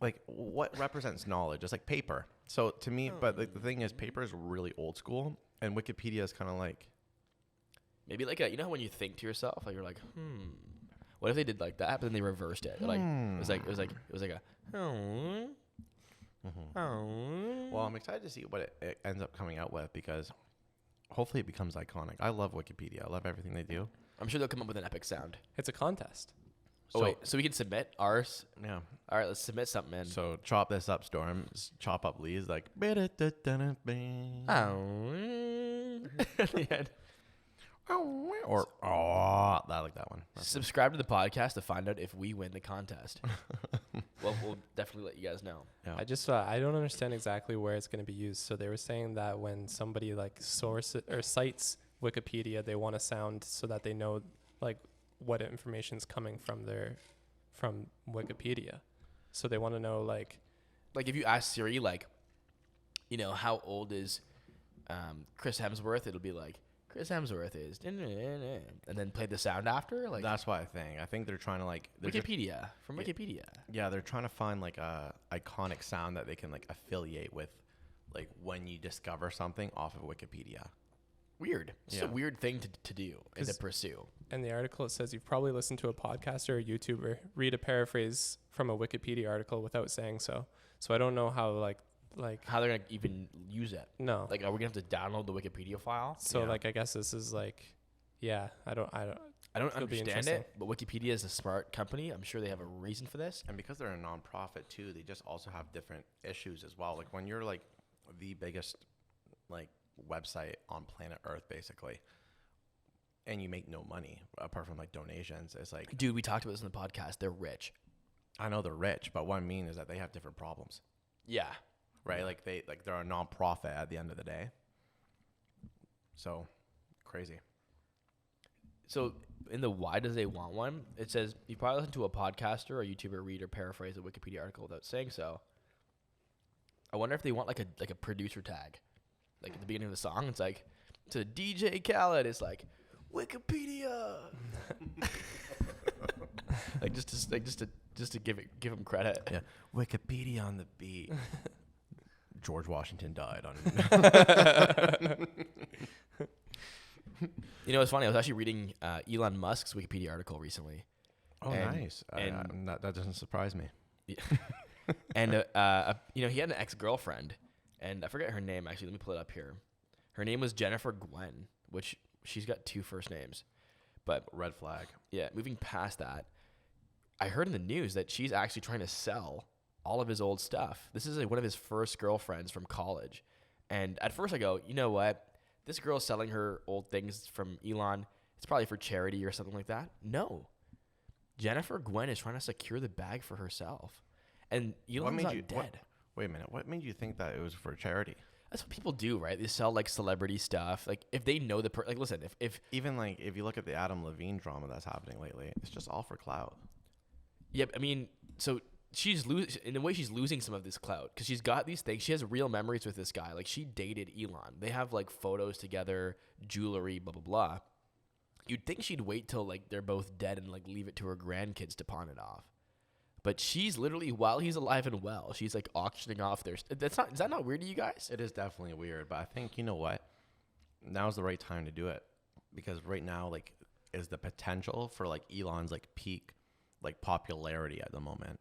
like what represents knowledge? It's like paper. So to me, but like, the thing is, paper is really old school, and Wikipedia is kind of like maybe like you know when you think to yourself, like you're like, what if they did like that, but then they reversed it? Like it was like a. Well, I'm excited to see what it ends up coming out with because hopefully it becomes iconic. I love Wikipedia. I love everything they do. I'm sure they'll come up with an epic sound. It's a contest. So we can submit ours. Yeah. All right, let's submit something in. So chop this up, Storm. Chop up Lee's like. At the end. Or I like that one. Subscribe to the podcast to find out if we win the contest. Well, we'll definitely let you guys know. Yeah. I just I don't understand exactly where it's going to be used. So they were saying that when somebody like source or cites Wikipedia, they want a sound so that they know like what information is coming from Wikipedia. So they want to know like if you ask Siri, like, how old is Chris Hemsworth? It'll be like, Chris Hemsworth is, and then play the sound after. Like, That's what I think they're trying to like Wikipedia from Wikipedia. Yeah, they're trying to find like a iconic sound that they can like affiliate with, like when you discover something off of Wikipedia. Weird. It's a weird thing to do and to pursue. In the article, it says you've probably listened to a podcast or a YouTuber read a paraphrase from a Wikipedia article without saying so. So I don't know how like How they're gonna even use it? no. Like, are we gonna have to download the Wikipedia file? So Yeah. like I guess this is like, yeah. I don't. I don't It'll be understand interesting. it, but Wikipedia is a smart company. I'm sure they have a reason for this. And because they're a nonprofit too, they just also have different issues as well. Like when you're like the biggest like website on planet Earth, basically, and you make no money apart from like donations, it's like, Dude, we talked about this in the podcast. They're rich. I know they're rich, but what I mean is that they have different problems, Yeah. right? Like they're a nonprofit at the end of the day. So crazy. So in the why does they want one, it says you probably listen to a podcaster or YouTuber read or paraphrase a Wikipedia article without saying so. I wonder if they want like a producer tag, like at the beginning of the song. It's like to DJ Khaled. It's like Wikipedia, just to give him credit. Yeah, Wikipedia on the beat. George Washington died on. It's funny. I was actually reading Elon Musk's Wikipedia article recently. Oh, And- nice. and- That doesn't surprise me. And he had an ex-girlfriend, and I forget her name actually. Let me pull it up here. Her name was Jennifer Gwen, which she's got 2 first names. But Red flag. yeah, moving past that, I heard in the news that she's actually trying to sell all of his old stuff. This is like one of his first girlfriends from college. And at first I go, you know what? This girl's selling her old things from Elon. It's probably for charity or something like that. No. Jennifer Gwen is trying to secure the bag for herself. And Elon's not dead. Wait a minute. What made you think that it was for charity? That's what people do, right? They sell like celebrity stuff. Like if they know like listen, if Even like if you look at the Adam Levine drama that's happening lately, it's just all for clout. yeah, I mean, so she's in a way she's losing some of this clout because she's got these things. She has real memories with this guy. Like she dated Elon. They have like photos together, jewelry, blah blah blah. You'd think she'd wait till like they're both dead and like leave it to her grandkids to pawn it off. But she's literally, while he's alive and well, she's like auctioning off their. Is that not weird to you guys? It is definitely weird, but I think, you know what? Now's the right time to do it because right now, like, is the potential for like Elon's like peak, like popularity at the moment,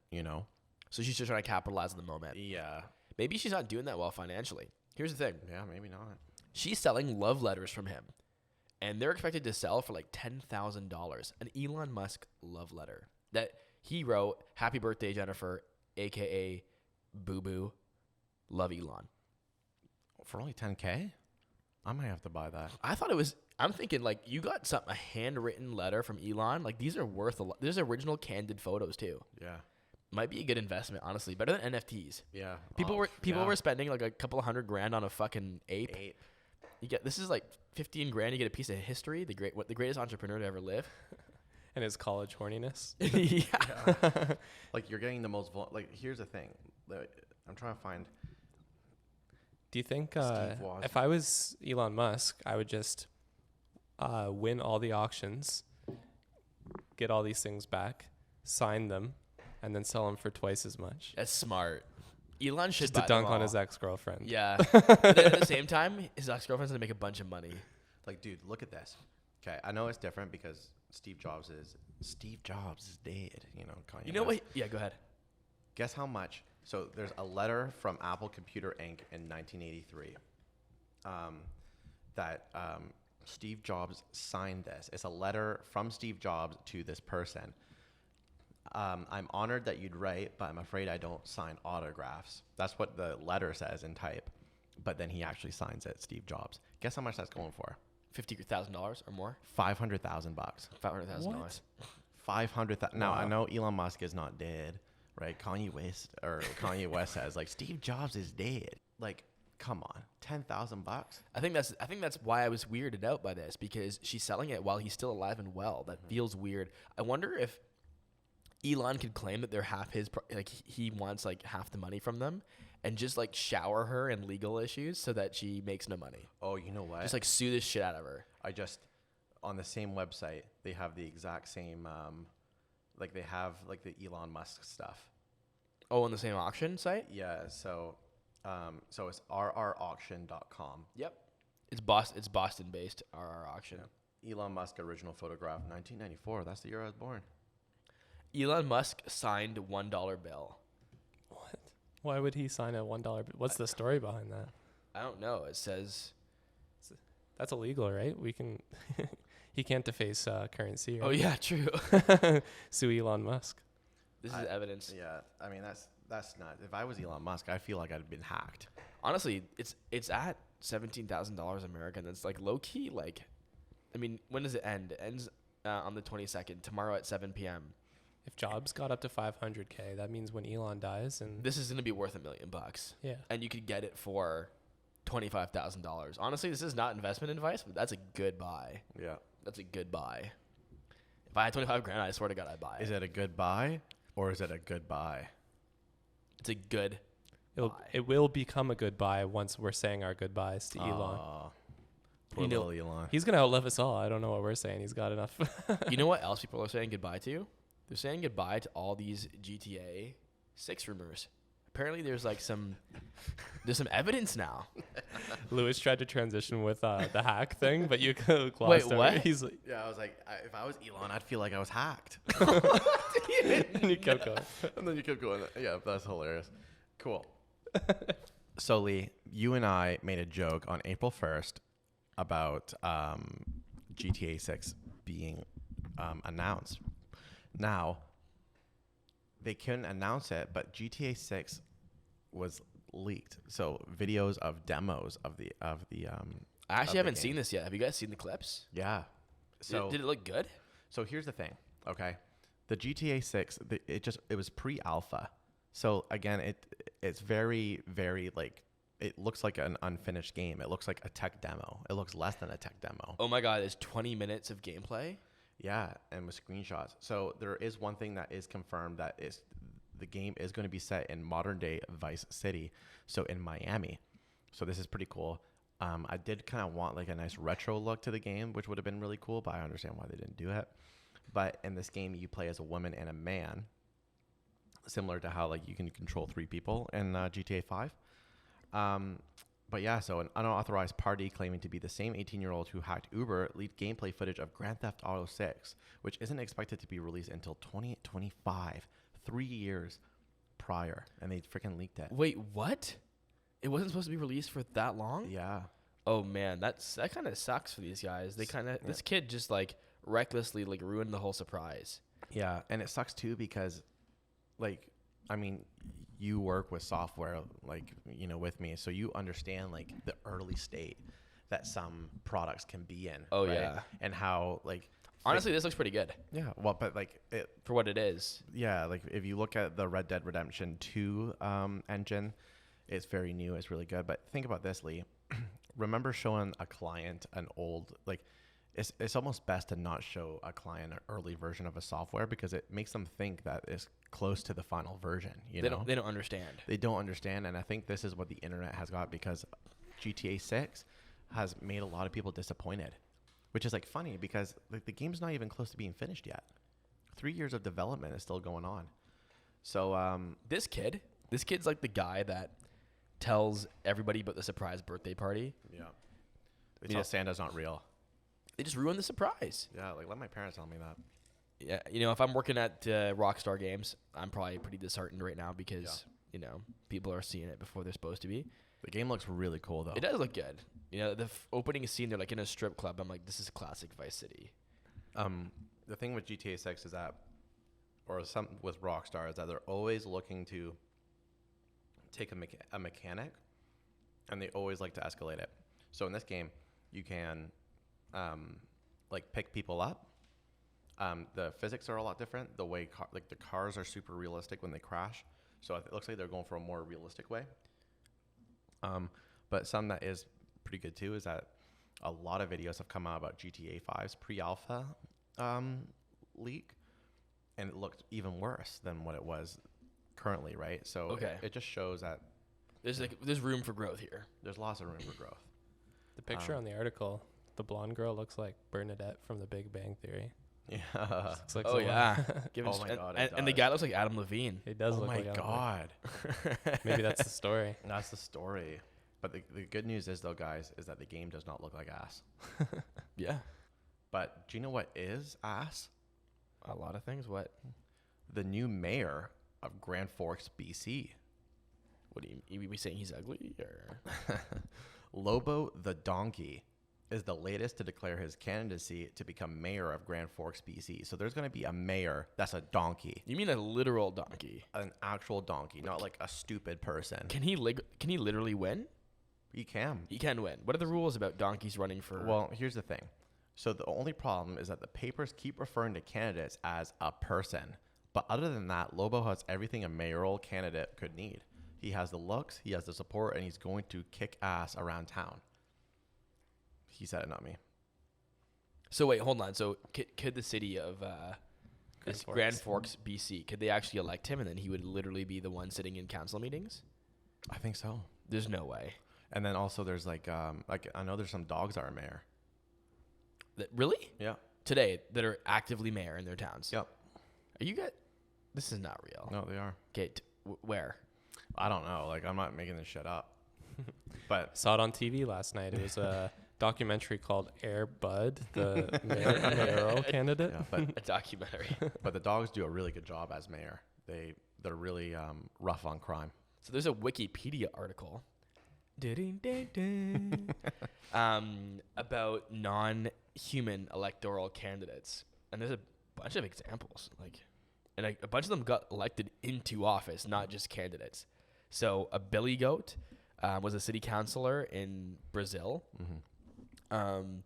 So she's just trying to capitalize on the moment. Yeah. Maybe she's not doing that well financially. Here's the thing. Yeah, maybe not. She's selling love letters from him. And they're expected to sell for like $10,000. An Elon Musk love letter that he wrote, "Happy birthday, Jennifer, a.k.a. Boo Boo. Love Elon." For only 10K? I might have to buy that. I thought it was, I'm thinking like you got a handwritten letter from Elon. Like these are worth a lot. There's original candid photos too. Yeah. Might be a good investment, honestly. Better than NFTs. Yeah. People were spending like a couple of $100,000 on a fucking ape. This is like 15 grand. You get a piece of history. The greatest entrepreneur to ever live. And his college horniness. Yeah. Like you're getting the most, here's the thing. I'm trying to find. Do you think Steve Woz. if I was Elon Musk, I would just win all the auctions, get all these things back, sign them, and then sell them for twice as much? That's smart. Elon should Just to buy dunk them on all. his ex-girlfriend. Yeah. But then at the same time, his ex-girlfriend's gonna make a bunch of money. Like, dude, look at this. Okay, I know it's different because Steve Jobs is dead. Kanye You know West. what? Yeah, go ahead. Guess how much? So there's a letter from Apple Computer Inc. in 1983 that Steve Jobs signed this. It's a letter from Steve Jobs to this person. I'm honored that you'd write, but I'm afraid I don't sign autographs. That's what the letter says in type. But then he actually signs it, Steve Jobs. Guess how much that's going for? $50,000 or more. $500,000. $500,000. $500,000. Now I know Elon Musk is not dead, right? Kanye West says like Steve Jobs is dead. Like, come on, $10,000. I think that's why I was weirded out by this, because she's selling it while he's still alive and well. That feels weird. I wonder if Elon could claim that they're half his, like he wants like half the money from them, and just like shower her in legal issues so that she makes no money. Oh, you know what? Just like sue the shit out of her. On the same website, they have the exact same, like they have like the Elon Musk stuff. Oh, on the same auction site? Yeah. So it's rrauction.com. Yep. It's Boston based RR auction. Yeah. Elon Musk original photograph, 1994. That's the year I was born. Elon Musk signed $1 bill. What? Why would he sign a $1? What's the story behind that? I don't know. It says that's illegal, right? We can. He can't deface currency. Right? Oh yeah, true. Sue Elon Musk. This is evidence. Yeah, I mean that's not. If I was Elon Musk, I feel like I'd been hacked. Honestly, it's at $17,000 American. That's like low key. Like, I mean, when does it end? It ends on the 22nd. Tomorrow at 7 p.m. If Jobs got up to 500K, that means when Elon dies, and This is gonna be worth $1 million. yeah, And you could get it for $25,000. Honestly, this is not investment advice, but that's a good buy. Yeah. That's a good buy. If I had 25 grand, I swear to God, I'd buy it. Is it a good buy or is it a good buy? It's a good buy. it will become a good buy once we're saying our goodbyes to Elon. Poor You know- little Elon. He's gonna outlive us all. I don't know what we're saying. He's got enough. You know what else people are saying goodbye to? They're saying goodbye to all these GTA 6 rumors. Apparently, there's some evidence now. Lewis tried to transition with the hack thing, but you glossed Wait, over what? it. He's like, Yeah, I was like, if I was Elon, I'd feel like I was hacked. and you kept going. And then you kept going. Yeah, that's hilarious. Cool. So, Lee, you and I made a joke on April 1st about GTA 6 being announced. Now, they couldn't announce it, but GTA 6 was leaked. So, videos of demos of the I actually of the haven't game. seen this yet. Have you guys seen the clips? Yeah. So Did it look good? So here's the thing, okay? The GTA 6, it was pre-alpha. So again, it's very, very like, it looks like an unfinished game. It looks like a tech demo. It looks less than a tech demo. Oh my God, there's 20 minutes of gameplay. Yeah, and with screenshots. So there is one thing that is confirmed, that is the game is going to be set in modern day Vice City, so in Miami. So this is pretty cool. I did kind of want like a nice retro look to the game, which would have been really cool, but I understand why they didn't do it. But in this game, you play as a woman and a man, similar to how like you can control 3 people in GTA 5. But yeah, so an unauthorized party claiming to be the same 18-year-old who hacked Uber leaked gameplay footage of Grand Theft Auto 6, which isn't expected to be released until 2025, 3 years prior, and they freaking leaked it. Wait, what? It wasn't supposed to be released for that long? Yeah. Oh man, that kind of sucks for these guys. They this kid just like recklessly like ruined the whole surprise. Yeah, and it sucks too because, like, I mean, you work with software, like, you know, with me, so you understand like the early state that some products can be in. Oh, right? yeah. And how like Honestly, this looks pretty good yeah, well, but like it, for what it is. yeah, like if you look at the Red Dead Redemption 2 engine, it's very new, it's really good. But think about this, Lee. Remember showing a client an old, like, it's almost best to not show a client an early version of a software because it makes them think that it's close to the final version. They don't understand. They don't understand, and I think this is what the internet has got, because GTA 6 has made a lot of people disappointed, which is like funny because like the game's not even close to being finished yet. 3 years of development is still going on. So This kid's like the guy that tells everybody about the surprise birthday party. yeah, they tell Santa's not real. They just ruined the surprise. Yeah, like let my parents tell me that. Yeah, you know, if I'm working at Rockstar Games, I'm probably pretty disheartened right now because you know people are seeing it before they're supposed to be. The game looks really cool though. It does look good. You know, the opening scene, they're like in a strip club. I'm like, this is classic Vice City. The thing with GTA 6 is that, or some with Rockstar, is that they're always looking to take a mechanic, and they always like to escalate it. So in this game, you can like pick people up, The physics are a lot different. The way the cars are super realistic when they crash, so it looks like they're going for a more realistic way. But something that is pretty good too is that a lot of videos have come out about GTA 5's pre-alpha leak, and it looked even worse than what it was currently, right? So it just shows that there's room for growth here. There's lots of room for growth. The picture on the article, the blonde girl looks like Bernadette from The Big Bang Theory. Yeah. Looks like Oh yeah. Oh my God, And the guy looks like Adam Levine. It does Oh look my like Adam God. Levine. Maybe that's the story. That's the story. But the good news is, though, guys, is that the game does not look like ass. Yeah. But do you know what is ass? A lot of things. What? The new mayor of Grand Forks, BC. What do you be saying? He's ugly or? Lobo the donkey is the latest to declare his candidacy to become mayor of Grand Forks, BC. So there's going to be a mayor that's a donkey. You mean a literal donkey? An actual donkey, not like a stupid person. Can he literally win? He can. He can win. What are the rules about donkeys running for? Well, here's the thing. So the only problem is that the papers keep referring to candidates as a person. But other than that, Lobo has everything a mayoral candidate could need. He has the looks, he has the support, and he's going to kick ass around town. He said it, not me. So wait, hold on. So could the city of Grand Forks, BC, could they actually elect him, and then he would literally be the one sitting in council meetings? I think so. There's no way. And then also there's like I know there's some dogs that are mayor. Really? Yeah. Today that are actively mayor in their towns. Yep. Are you This is not real. No, they are. Okay, where? I don't know. Like, I'm not making this shit up. But Saw it on TV last night. It was a documentary called Air Bud, the mayoral candidate. yeah, but A documentary. but the dogs do a really good job as mayor. They're really rough on crime. So there's a Wikipedia article about non-human electoral candidates, and there's a bunch of examples. And a bunch of them got elected into office, not just candidates. So a billy goat was a city councilor in Brazil. Mm-hmm.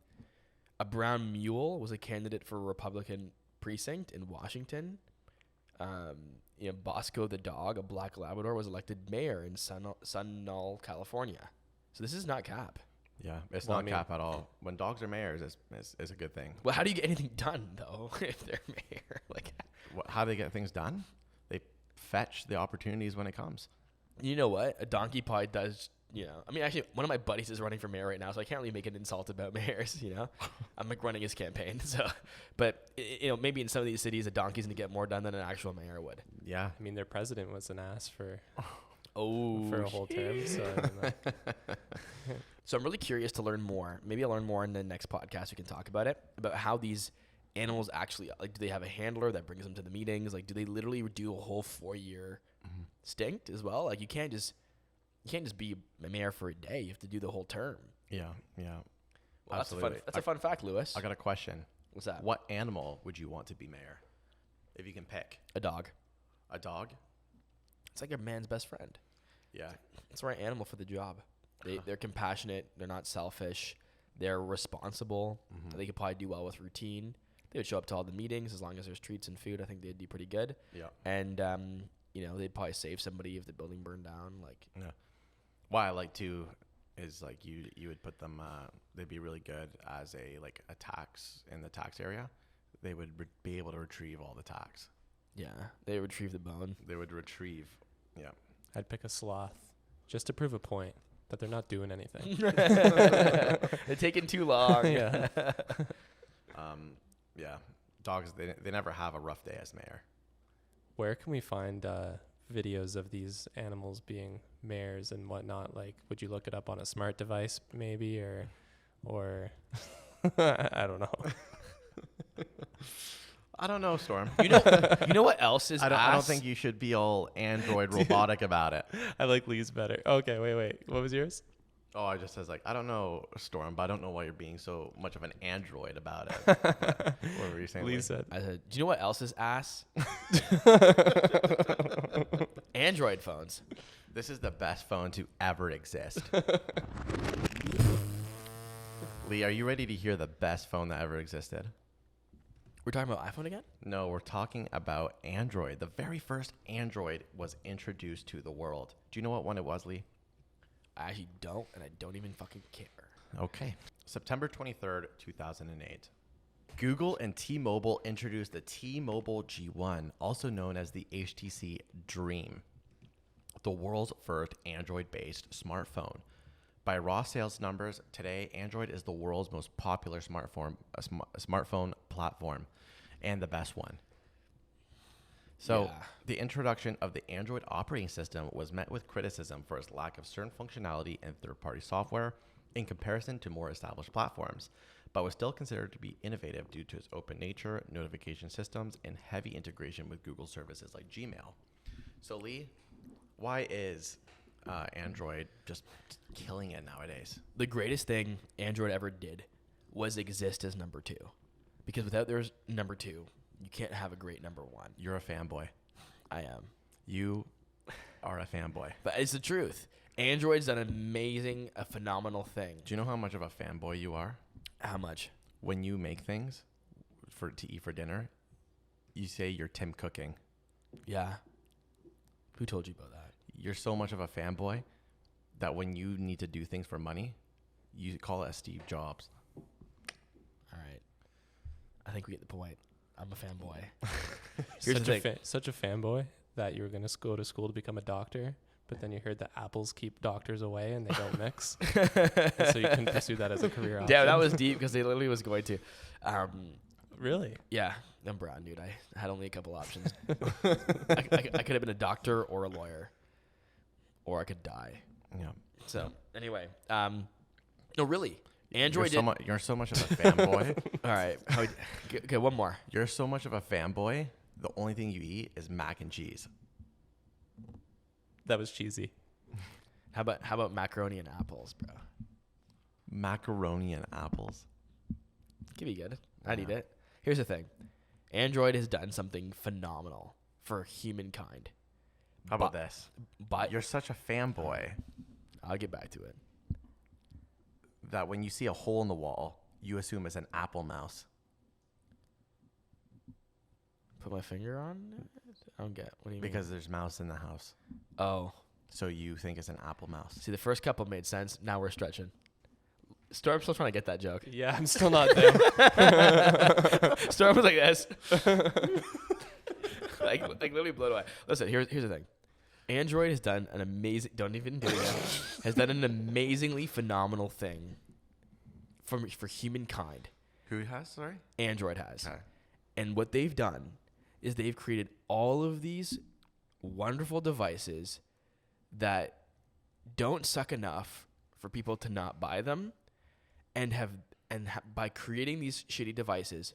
A brown mule was a candidate for a Republican precinct in Washington. Bosco the dog, a black Labrador, was elected mayor in Sunol, California. So this is not cap. Yeah, it's not cap at all. When dogs are mayors, it's a good thing. Well, how do you get anything done, though, if they're mayor? How do they get things done? They fetch the opportunities when it comes. You know what? A donkey probably does, actually, one of my buddies is running for mayor right now, so I can't really make an insult about mayors, I'm running his campaign. So, but, maybe in some of these cities, a donkey's going to get more done than an actual mayor would. Yeah. I mean, their president was an ass for a whole shit. term. So, So I'm really curious to learn more. Maybe I'll learn more in the next podcast. We can talk about it, about how these animals actually, do they have a handler that brings them to the meetings? Do they literally do a whole 4-year stint as well? You can't just be a mayor for a day. You have to do the whole term. Yeah. Well, absolutely. That's a fun fact, Lewis. I got a question. What's that? What animal would you want to be mayor? If you can pick. A dog. A dog? It's like a man's best friend. Yeah. It's the right animal for the job. They're compassionate. They're not selfish. They're responsible. Mm-hmm. They could probably do well with routine. They would show up to all the meetings as long as there's treats and food. I think they'd do pretty good. Yeah. And they'd probably save somebody if the building burned down. Yeah. What I like too is you would put them. They'd be really good as a tax in the tax area. They would be able to retrieve all the tax. Yeah, they retrieve the bone. They would retrieve. Yeah. I'd pick a sloth just to prove a point that they're not doing anything. They're taking too long. Yeah. Yeah. Dogs, they never have a rough day as mayor. Where can we find videos of these animals being mayors and whatnot? Would you look it up on a smart device maybe, or I don't know. I don't know, Storm. You know what else is I don't think you should be all Android robotic about it. I like Lee's better. Okay, wait. What was yours? Oh, I just says I don't know, Storm, but I don't know why you're being so much of an android about it. What were you saying? Lee said. I said, do you know what else is ass? Android phones. This is the best phone to ever exist. Lee, are you ready to hear the best phone that ever existed? We're talking about iPhone again? No, we're talking about Android. The very first Android was introduced to the world. Do you know what one it was, Lee? I actually don't, and I don't even fucking care. Okay. September 23rd, 2008. Google and T-Mobile introduced the T-Mobile G1, also known as the HTC Dream, the world's first Android-based smartphone. By raw sales numbers, today, Android is the world's most popular smartphone platform and the best one. So the introduction of the Android operating system was met with criticism for its lack of certain functionality and third-party software in comparison to more established platforms, but was still considered to be innovative due to its open nature, notification systems, and heavy integration with Google services like Gmail. So Lee, why is Android just killing it nowadays? The greatest thing Android ever did was exist as number 2. Because without there's number 2, you can't have a great number 1. You're a fanboy. I am. You are a fanboy. But it's the truth. Android's done a phenomenal thing. Do you know how much of a fanboy you are? How much? When you make things to eat for dinner, you say you're Tim Cooking. Yeah. Who told you about that? You're so much of a fanboy that when you need to do things for money, you call it a Steve Jobs. All right. I think we get the point. I'm a fanboy. Here's the thing. Such a fanboy that you were going to go to school to become a doctor, but then you heard that apples keep doctors away and they don't mix. And so you couldn't pursue that as a career option. Yeah, that was deep because they literally was going to. Really? Yeah, I'm brown, dude. I had only a couple options. I could have been a doctor or a lawyer, or I could die. Yeah. So anyway, no, really, Android. You're so much of a fanboy. All right, okay, one more. You're so much of a fanboy. The only thing you eat is mac and cheese. That was cheesy. How about macaroni and apples, bro? Macaroni and apples. Could be good. I'd eat it. Here's the thing. Android has done something phenomenal for humankind. How about this? But You're such a fanboy I'll get back to it. that when you see a hole in the wall, you assume it's an apple mouse. Put my finger on it? I don't get. What do you mean? Because there's mouse in the house. Oh. So you think it's an apple mouse. See, the first couple made sense. Now we're stretching. Storm's still trying to get that joke. Yeah, I'm still not there. Storm was like this. like literally blown away. Listen, here's the thing. Android has done an amazing. Don't even do it. Has done an amazingly phenomenal thing for humankind. Who has? Sorry. Android has. Okay. And what they've done is they've created all of these wonderful devices that don't suck enough for people to not buy them, and by creating these shitty devices,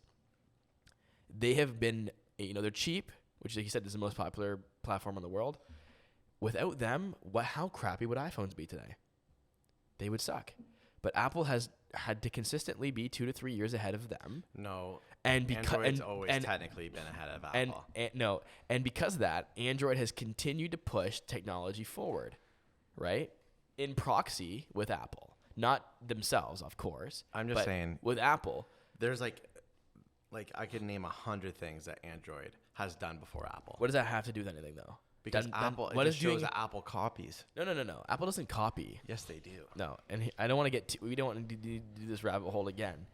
they have been, they're cheap, which like you said is the most popular platform in the world. Without them, how crappy would iPhones be today? They would suck. But Apple has had to consistently be 2 to 3 years ahead of them. No. And because Android's always technically been ahead of Apple. And because of that, Android has continued to push technology forward, right? In proxy with Apple, not themselves, of course. I'm just saying with Apple, there's like I could name 100 things that Android has done before Apple. What does that have to do with anything, though? Because Apple, it just shows that Apple copies. No. Apple doesn't copy. Yes, they do. No, and I don't want to we don't want to do this rabbit hole again.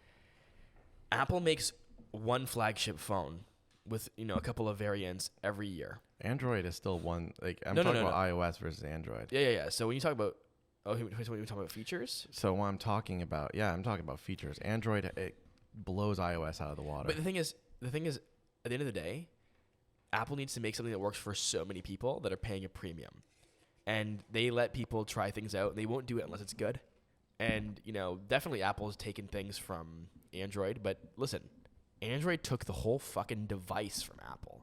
Apple makes one flagship phone with a couple of variants every year. Android is still one. I'm talking about iOS versus Android. Yeah. So when you talk about when you talk about features. So what I'm talking about, I'm talking about features. Android, it blows iOS out of the water. But the thing is, at the end of the day, Apple needs to make something that works for so many people that are paying a premium, and they let people try things out. They won't do it unless it's good. And definitely Apple has taken things from Android, but listen, Android took the whole fucking device from Apple.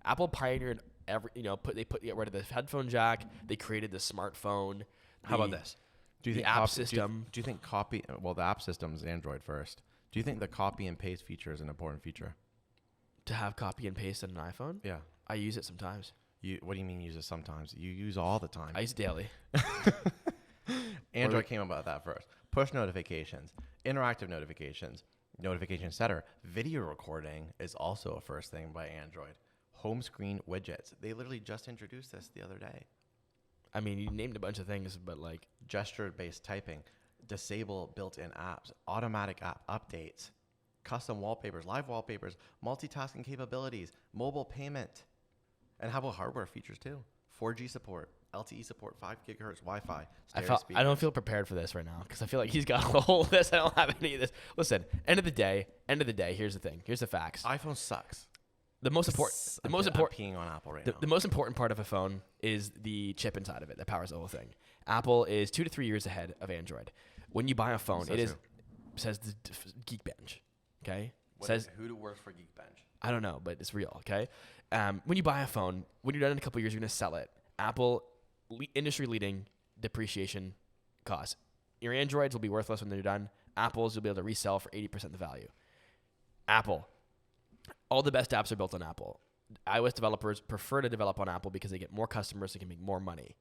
Apple pioneered they got rid of the headphone jack. They created the smartphone. How about this? Do you think app system? Do you think copy? Well, the app system is Android first. Do you think the copy and paste feature is an important feature? To have copy and paste on an iPhone? Yeah. I use it sometimes. What do you mean use it sometimes? You use it all the time. I use it daily. Android came about that first. Push notifications, interactive notifications. notification setter. Video recording is also a first thing by Android. Home screen widgets. They literally just introduced this the other day. I mean, you named a bunch of things, but like Gesture-based typing, disable built-in apps, automatic app updates, custom wallpapers, live wallpapers, multitasking capabilities, mobile payment. And how about hardware features too? 4G support, LTE support, 5 gigahertz Wi-Fi. I don't feel prepared for this right now because I feel like he's got the whole list. I don't have any of this. Listen, end of the day, here's the thing. Here's the facts. iPhone sucks. The most important, I'm peeing on Apple right now. the most important part of a phone is the chip inside of it that powers the whole thing. Apple is 2 to 3 years ahead of Android. When you buy a phone, says the Geekbench. Okay, who works for Geekbench? I don't know, but it's real. Okay, when you buy a phone, when you're done in a couple years, you're gonna sell it. Apple, industry leading depreciation costs. Your Androids will be worthless when they're done. Apple's you'll be able to resell for 80% of the value. Apple. All the best apps are built on Apple. iOS developers prefer to develop on Apple because they get more customers, they can make more money.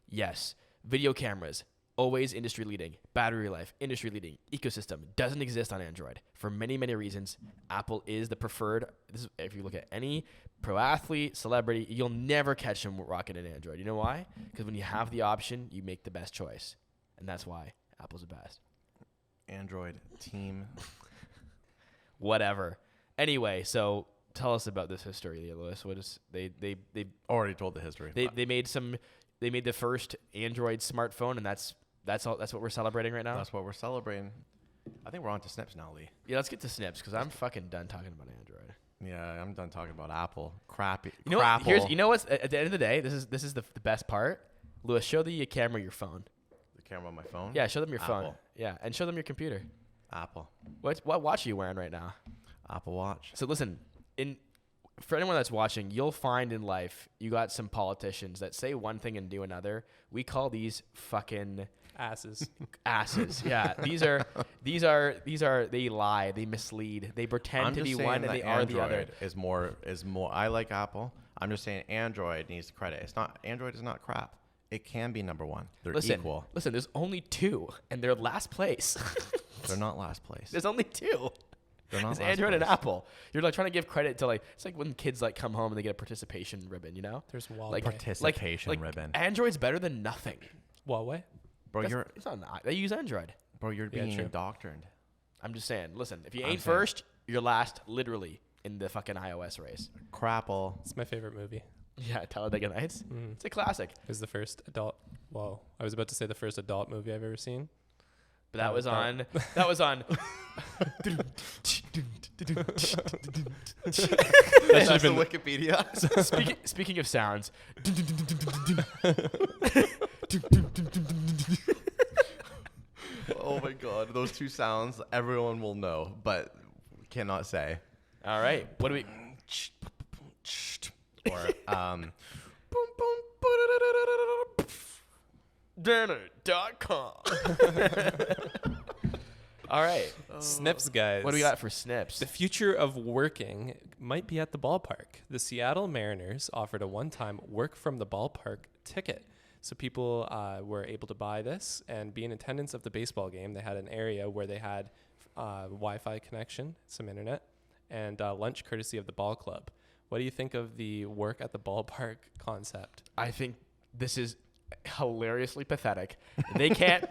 Yes, video cameras, always industry leading. Battery life, industry leading. Ecosystem doesn't exist on Android for many, many reasons. Apple is the preferred. If you look at any pro athlete, celebrity, you'll never catch them rocking an Android. You know why? Because when you have the option, you make the best choice, and that's why Apple's the best. Android team. Whatever. Anyway, so tell us about this history, Lewis. What is they Already told the history. they made the first Android smartphone, and that's what we're celebrating right now. That's what we're celebrating. I think we're on to Snips now, Lee. Yeah, let's get to Snips because I'm fucking done talking about Android. Yeah, I'm done talking about Apple. Crappy. You know what? You know what's at the end of the day? This is the best part. Lewis, show the camera your phone. The camera on my phone. Yeah, show them your phone. Apple. Yeah, and show them your computer. Apple. What watch are you wearing right now? Apple Watch. So listen, for anyone that's watching, you'll find in life you got some politicians that say one thing and do another. We call these fucking Asses. Yeah, these are they lie, they mislead, they pretend to be one and they are the other. Is more. I like Apple. I'm just saying Android needs credit. Android is not crap. It can be number one. They're equal. Listen, there's only 2 and they're last place. They're not last place. There's only 2. They're not it's last Android place. and Apple. You're like trying to give credit to it's like when kids come home and they get a participation ribbon, you know? There's Huawei. Like participation ribbon. Android's better than nothing. Huawei? Bro, It's not. They use Android. Bro, you're Yeah, being true. indoctrined. I'm just saying. Listen, if you ain't first, you're last, literally, in the fucking iOS race. Crapple. It's my favorite movie. Yeah, Talladega Nights. Mm. It's a classic. It was the first adult. Well, I was about to say the first adult movie I've ever seen. But that was on. That's the Wikipedia. Speaking of sounds. Oh my God, those 2 sounds everyone will know, but cannot say. All right, what do we? Or Dinner.com. All right. Snips, guys. What do we got for Snips? The future of working might be at the ballpark. The Seattle Mariners offered a one-time work from the ballpark ticket. So people were able to buy this and be in attendance of the baseball game. They had an area where they had Wi-Fi connection, some internet, and lunch courtesy of the ball club. What do you think of the work at the ballpark concept? I think this is hilariously pathetic. They can't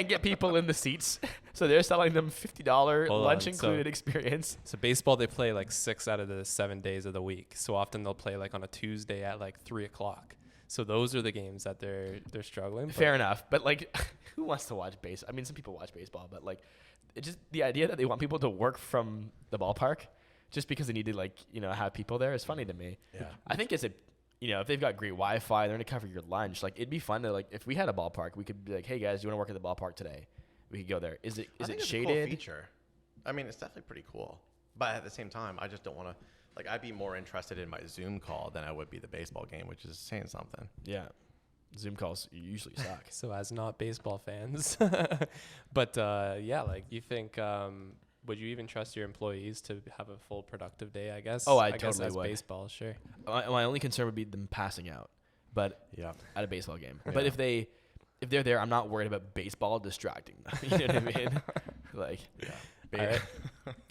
get people in the seats, so they're selling them $50 lunch included experience. So baseball, they play 6 out of the 7 days of the week. So often they'll play on a Tuesday at 3:00. So those are the games that they're struggling. Fair enough, but who wants to watch baseball? I mean, some people watch baseball, but it's just the idea that they want people to work from the ballpark just because they need to have people there is funny to me. Yeah. I think if they've got great Wi-Fi, they're gonna cover your lunch. It'd be fun to if we had a ballpark, we could be hey guys, do you want to work at the ballpark today? We could go there. Is it I think it's shaded? a cool feature. I mean, it's definitely pretty cool, but at the same time, I just don't want to. I'd be more interested in my Zoom call than I would be the baseball game, which is saying something. Yeah. Zoom calls usually suck. So as not baseball fans, but you think would you even trust your employees to have a full productive day? I guess. Oh, I guess totally as would. Baseball, sure. My only concern would be them passing out, but Yeah. at a baseball game. Yeah. But if they're there, I'm not worried about baseball distracting them. You know what I mean? right.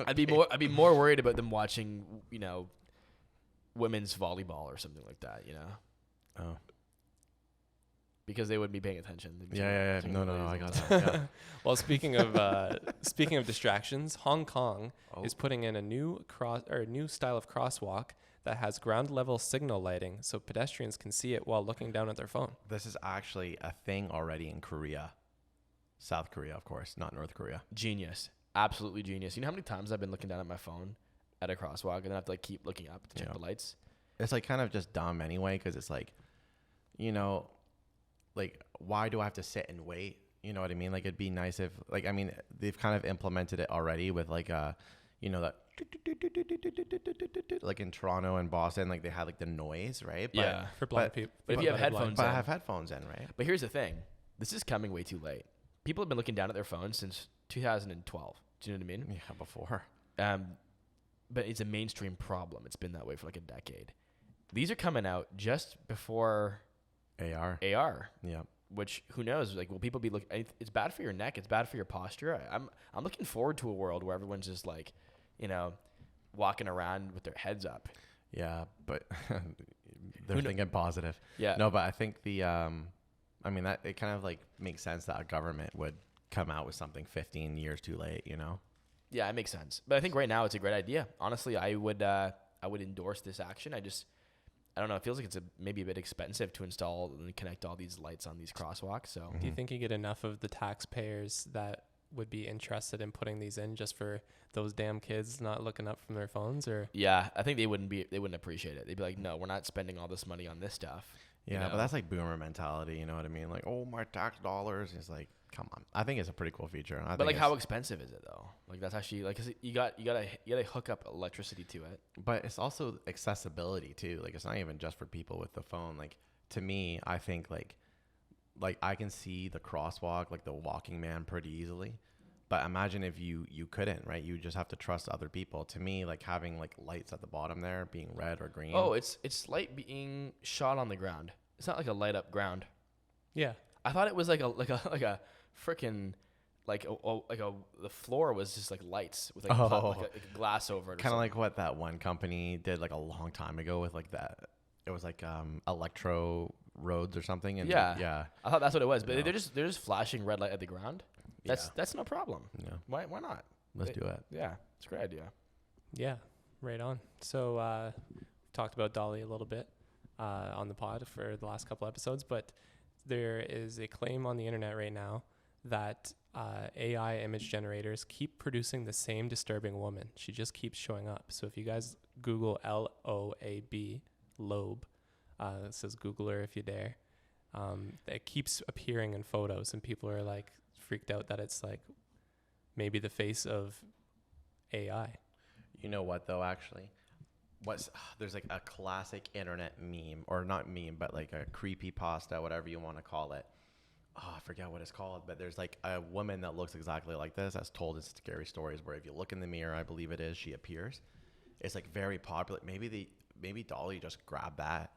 I'd be more worried about them watching, women's volleyball or something like that, Oh. because they wouldn't be paying attention. They'd be Yeah. taking No, videos I all got the that. time. Yeah. Well, speaking of distractions, Hong Kong is putting in a new style of crosswalk that has ground level signal lighting, so pedestrians can see it while looking down at their phone. This is actually a thing already in Korea. South Korea, of course, not North Korea. Genius. Absolutely genius. You know how many times I've been looking down at my phone at a crosswalk and then I have to keep looking up to check the lights? It's kind of just dumb anyway, because it's why do I have to sit and wait? You know what I mean? It'd be nice if, they've kind of implemented it already with that, in Toronto and Boston, they had the noise, right? Yeah. For blind people. But if you have headphones But I in. have headphones in, right? But here's the thing. This is coming way too late. People have been looking down at their phones since 2012. Do you know what I mean? Yeah, before. But it's a mainstream problem. It's been that way for a decade. These are coming out just before AR. Yeah. Which, who knows? Will people be looking? It's bad for your neck. It's bad for your posture. I'm looking forward to a world where everyone's just walking around with their heads up. Yeah, but they're thinking positive. Yeah. No, but I think that it kind of makes sense that a government would come out with something 15 years too late, Yeah, it makes sense. But I think right now it's a great idea. Honestly, I would endorse this action. I don't know. It feels like it's maybe a bit expensive to install and connect all these lights on these crosswalks. So, Do you think you get enough of the taxpayers that would be interested in putting these in just for those damn kids not looking up from their phones? Or yeah, I think they wouldn't appreciate it. They'd be like, no, we're not spending all this money on this stuff. Yeah, but that's boomer mentality. You know what I mean? Oh, my tax dollars. It's come on. I think it's a pretty cool feature. But how expensive is it though? That's actually 'cause you gotta hook up electricity to it. But it's also accessibility too. It's not even just for people with the phone. To me, I think I can see the crosswalk, the walking man, pretty easily. But imagine if you couldn't, right? You just have to trust other people. To me, having lights at the bottom there being red or green. Oh, it's light being shot on the ground. It's not a light up ground. yeah, I thought it was a freaking the floor was just lights with a glass over it. Kind of like what that one company did a long time ago with that. It was electro roads or something. And yeah. I thought that's what it was. But No. they're just flashing red light at the ground. That's no problem. Yeah. Why not? Let's do it. Yeah, it's a great idea. yeah, right on. So talked about DALL-E a little bit on the pod for the last couple episodes, but there is a claim on the internet right now that AI image generators keep producing the same disturbing woman. She just keeps showing up. So if you guys Google Loab, Loab, it says Google her if you dare. It keeps appearing in photos, and people are freaked out that it's maybe the face of AI. You know what though? Actually, there's a classic internet meme, or not meme, but a creepypasta, whatever you want to call it. Oh, I forget what it's called, but there's a woman that looks exactly like this that's told in scary stories where if you look in the mirror, I believe it is, she appears. It's very popular. Maybe DALL-E just grabbed that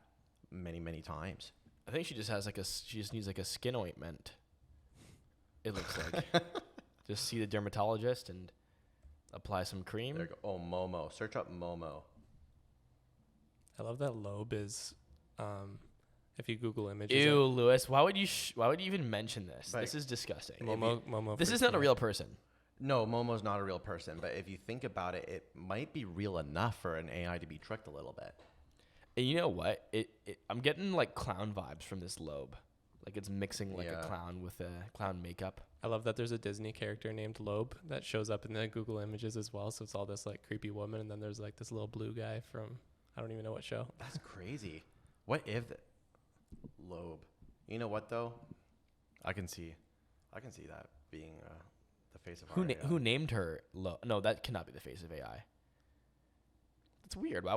many times. I think she just has she just needs a skin ointment. It looks like. Just see the dermatologist and apply some cream. There you go. Oh, Momo. Search up Momo. I love that Loab is, if you Google images. Ew, Lewis. Why would you even mention this? Right. This is disgusting. Momo. This is not a real person. No, Momo's not a real person, but if you think about it, it might be real enough for an AI to be tricked a little bit. And you know what? I'm getting clown vibes from this Loab. It's mixing a clown with a clown makeup. I love that there's a Disney character named Loab that shows up in the Google images as well. So it's all this creepy woman, and then there's this little blue guy from I don't even know what show. That's crazy. What if Loab? You know what though? I can see that being the face of our AI. Who named her Loab? No, that cannot be the face of AI. That's weird. Why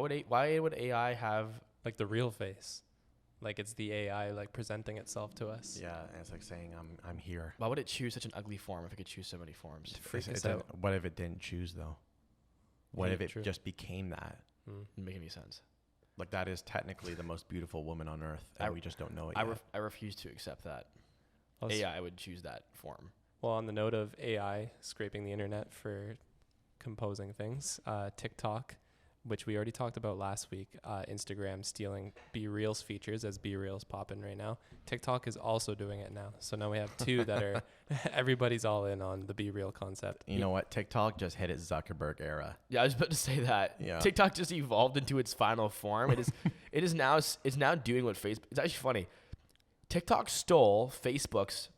would AI have the real face? It's the AI presenting itself to us. Yeah, and it's saying I'm here. Why would it choose such an ugly form if it could choose so many forms? What if it didn't choose though? What if it true. just became that? Doesn't make any sense. That is technically the most beautiful woman on earth, and we just don't know it yet. I refuse to accept that. Also, AI would choose that form. Well, on the note of AI scraping the internet for composing things. TikTok, which we already talked about last week. Instagram stealing BeReal's features as BeReal's popping right now. TikTok is also doing it now. So now we have two that are everybody's all in on the BeReal concept. You know what? TikTok just hit its Zuckerberg era. Yeah, I was about to say that. Yeah. TikTok just evolved into its final form. It's now doing what Facebook. It's actually funny. TikTok stole Facebook's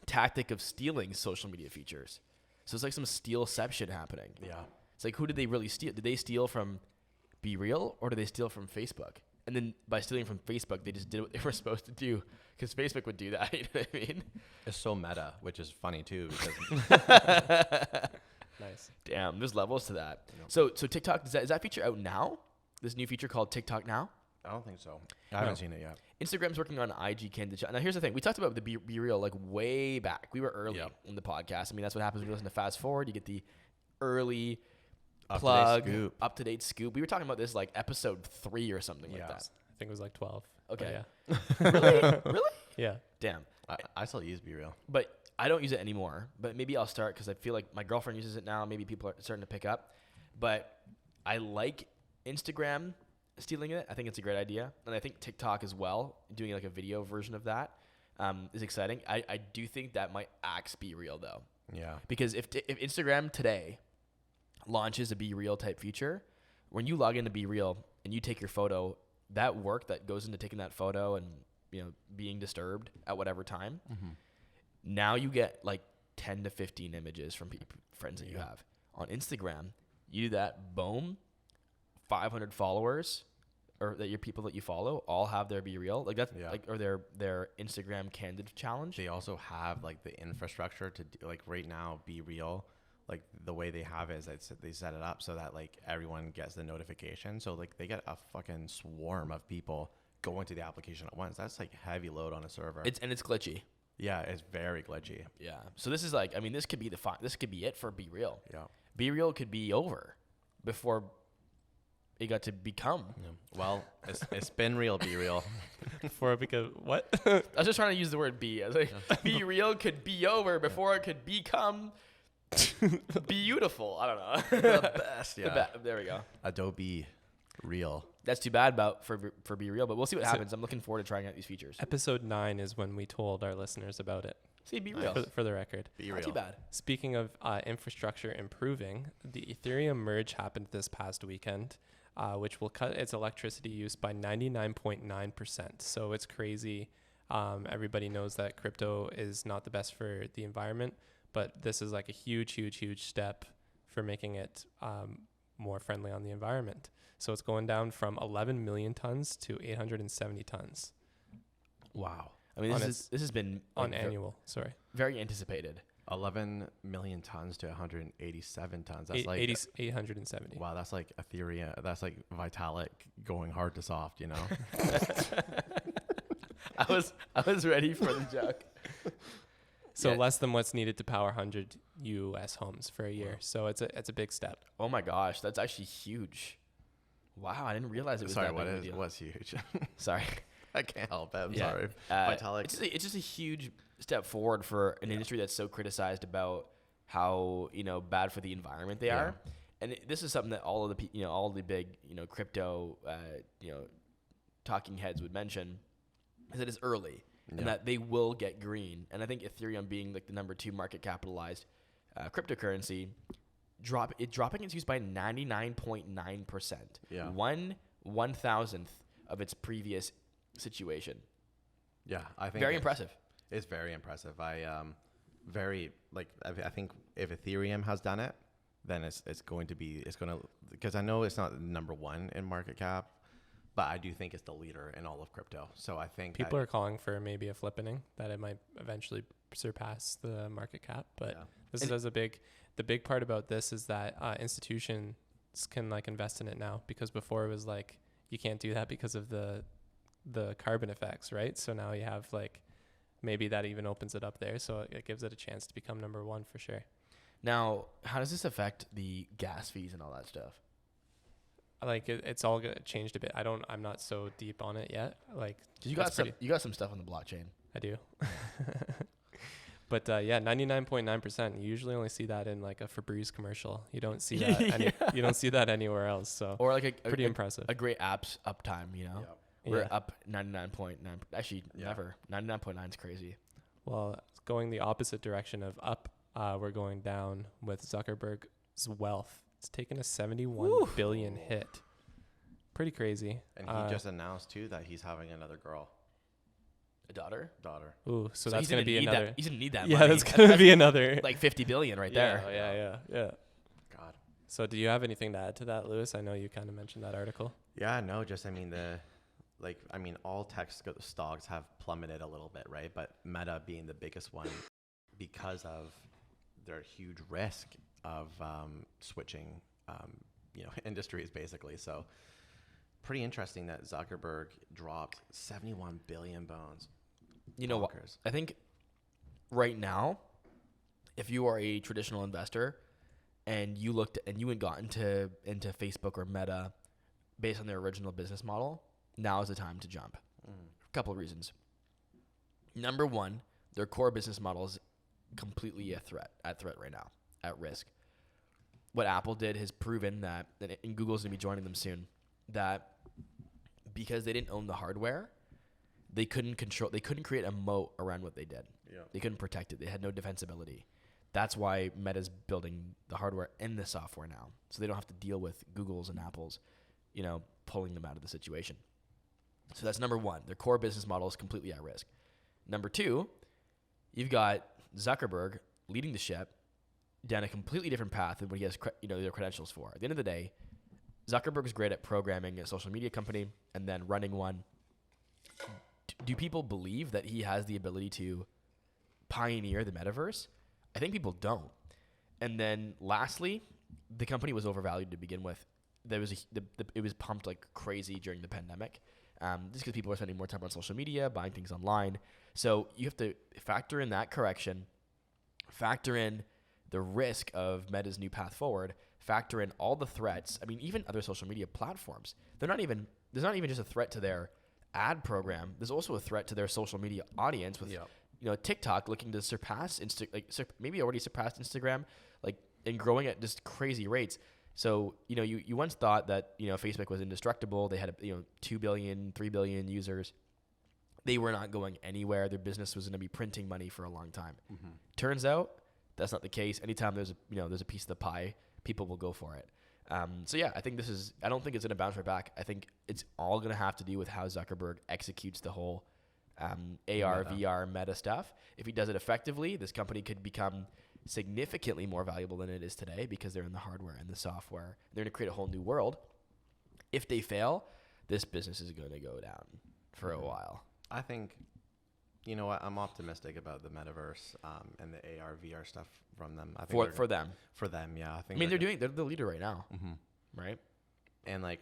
tactic of stealing social media features. So it's like some stealception happening. Yeah. It's like, who did they really steal? Did they steal from BeReal or did they steal from Facebook? And then by stealing from Facebook, they just did what they were supposed to do because Facebook would do that. You know what I mean? It's so meta, which is funny too. Because Nice. Damn, there's levels to that. Yep. So TikTok, is that feature out now? This new feature called TikTok Now? I don't think so. I haven't seen it yet. Instagram's working on IG candid chat. Now, here's the thing. We talked about the BeReal like way back. We were early in the podcast. I mean, that's what happens when you listen to Fast Forward. You get the early up-to-date scoop. We were talking about this like episode 3 or something like that. I think it was like 12. Okay. Yeah. Really? Yeah. Damn. I still use BeReal. But I don't use it anymore. But maybe I'll start because I feel like my girlfriend uses it now. Maybe people are starting to pick up. But I like Instagram stealing it. I think it's a great idea. And I think TikTok as well, doing like a video version of that is exciting. I do think that might axe BeReal though. Yeah. Because if Instagram today launches a BeReal type feature, when you log into BeReal and you take your photo, that work that goes into taking that photo and being disturbed at whatever time, now you get like 10 to 15 images from friends that you have. On Instagram, you do that, boom, 500 followers or that your people that you follow all have their BeReal like that's like or their Instagram candid challenge. They also have like the infrastructure to do, like right now BeReal, like the way they have it is they set it up so that like everyone gets the notification. So like they get a fucking swarm of people going to the application at once. That's like heavy load on a server. It's glitchy. Yeah, it's very glitchy. Yeah. So this is like, I mean, this could be this could be it for BeReal. Yeah. BeReal could be over before it got to become. Yeah. Well, it's been real, BeReal. Before it became what? I was just trying to use the word be. I was like, BeReal could be over before it could become beautiful. I don't know. The best. Yeah. There we go. Adobe Real. That's too bad for BeReal, but we'll see what happens. I'm looking forward to trying out these features. Episode 9 is when we told our listeners about it. See, BeReal. For the record. Not too bad. Speaking of infrastructure improving, the Ethereum merge happened this past weekend, which will cut its electricity use by 99.9%. So it's crazy. Everybody knows that crypto is not the best for the environment, but this is like a huge, huge, huge step for making it more friendly on the environment. So it's going down from 11 million tons to 870 tons. Wow. I mean, this has been on annual. Sorry. Very anticipated. 11 million tons to 187 tons. That's 870. Wow, that's like Ethereum. That's like Vitalik going hard to soft, you know? I was ready for the joke. So less than what's needed to power 100 U.S. homes for a year. Wow. So it's a big step. Oh my gosh, that's actually huge. Wow, I didn't realize it was that big of a deal. What's huge? Sorry. I can't help it. I'm sorry. Vitalik. It's just a huge step forward for an industry that's so criticized about how bad for the environment they are, and this is something that all of the big crypto talking heads would mention, is that it's early and that they will get green. And I think Ethereum being like the number 2 market capitalized cryptocurrency, dropping its use by 99.9%. Yeah. 1/1000th of its previous situation. Yeah, I think very impressive. It's very impressive. I think if Ethereum has done it, then it's going to because I know it's not number 1 in market cap, but I do think it's the leader in all of crypto. So I think people are calling for maybe a flippening, that it might eventually surpass the market cap. But this is the big part about this is that institutions can like invest in it now, because before it was like you can't do that because of the carbon effects, right? So now you have like maybe that even opens it up there, so it gives it a chance to become number 1 for sure. Now, how does this affect the gas fees and all that stuff? Like it's all changed a bit. I'm not so deep on it yet. Like you got some stuff on the blockchain. I do. But yeah, 99.9%. You usually only see that in like a Febreze commercial. You don't see that. You don't see that anywhere else. So Or like pretty impressive. A great app's uptime, you know. Yeah. We're up 99.9. Actually, never. 99.9 is crazy. Well, going the opposite direction of up, we're going down with Zuckerberg's wealth. It's taken a 71 billion hit. Pretty crazy. And he just announced too that he's having another girl. A daughter. Ooh, so that's he's going to be another. He's gonna need that. Yeah, money. that's going to be another. Like 50 billion right there. Yeah. God. So do you have anything to add to that, Lewis? I know you kind of mentioned that article. Yeah, no, just all tech stocks have plummeted a little bit, right? But Meta being the biggest one because of their huge risk of switching, industries basically. So pretty interesting that Zuckerberg dropped 71 billion bones. You know what? I think right now, if you are a traditional investor and you had got into Facebook or Meta based on their original business model, now is the time to jump. A couple of reasons. Number one, their core business model is completely at threat right now, at risk. What Apple did has proven that, and Google's going to be joining them soon, that because they didn't own the hardware, they couldn't create a moat around what they did. Yeah. They couldn't protect it. They had no defensibility. That's why Meta's building the hardware and the software now, so they don't have to deal with Google's and Apple's, pulling them out of the situation. So that's number one. Their core business model is completely at risk. Number two, you've got Zuckerberg leading the ship down a completely different path than what he has, their credentials for. At the end of the day, Zuckerberg's great at programming a social media company and then running one. Do people believe that he has the ability to pioneer the metaverse? I think people don't. And then lastly, the company was overvalued to begin with. It was pumped like crazy during the pandemic. Just because people are spending more time on social media, buying things online. So you have to factor in that correction, factor in the risk of Meta's new path forward, factor in all the threats. I mean, even other social media platforms, there's not even just a threat to their ad program. There's also a threat to their social media audience with, TikTok looking to surpass maybe already surpassed Instagram, and growing at just crazy rates. So, you once thought that, Facebook was indestructible. They had, 2 billion, 3 billion users. They were not going anywhere. Their business was going to be printing money for a long time. Mm-hmm. Turns out that's not the case. Anytime there's a piece of the pie, people will go for it. So yeah, I don't think it's going to bounce right back. I think it's all going to have to do with how Zuckerberg executes the whole AR, VR, meta stuff. If he does it effectively, this company could become significantly more valuable than it is today because they're in the hardware and the software. They're going to create a whole new world. If they fail, this business is going to go down for a while. I think, you know what, I'm optimistic about the metaverse and the AR, VR stuff from them. I think for them. For them, yeah. They're the leader right now, right? And I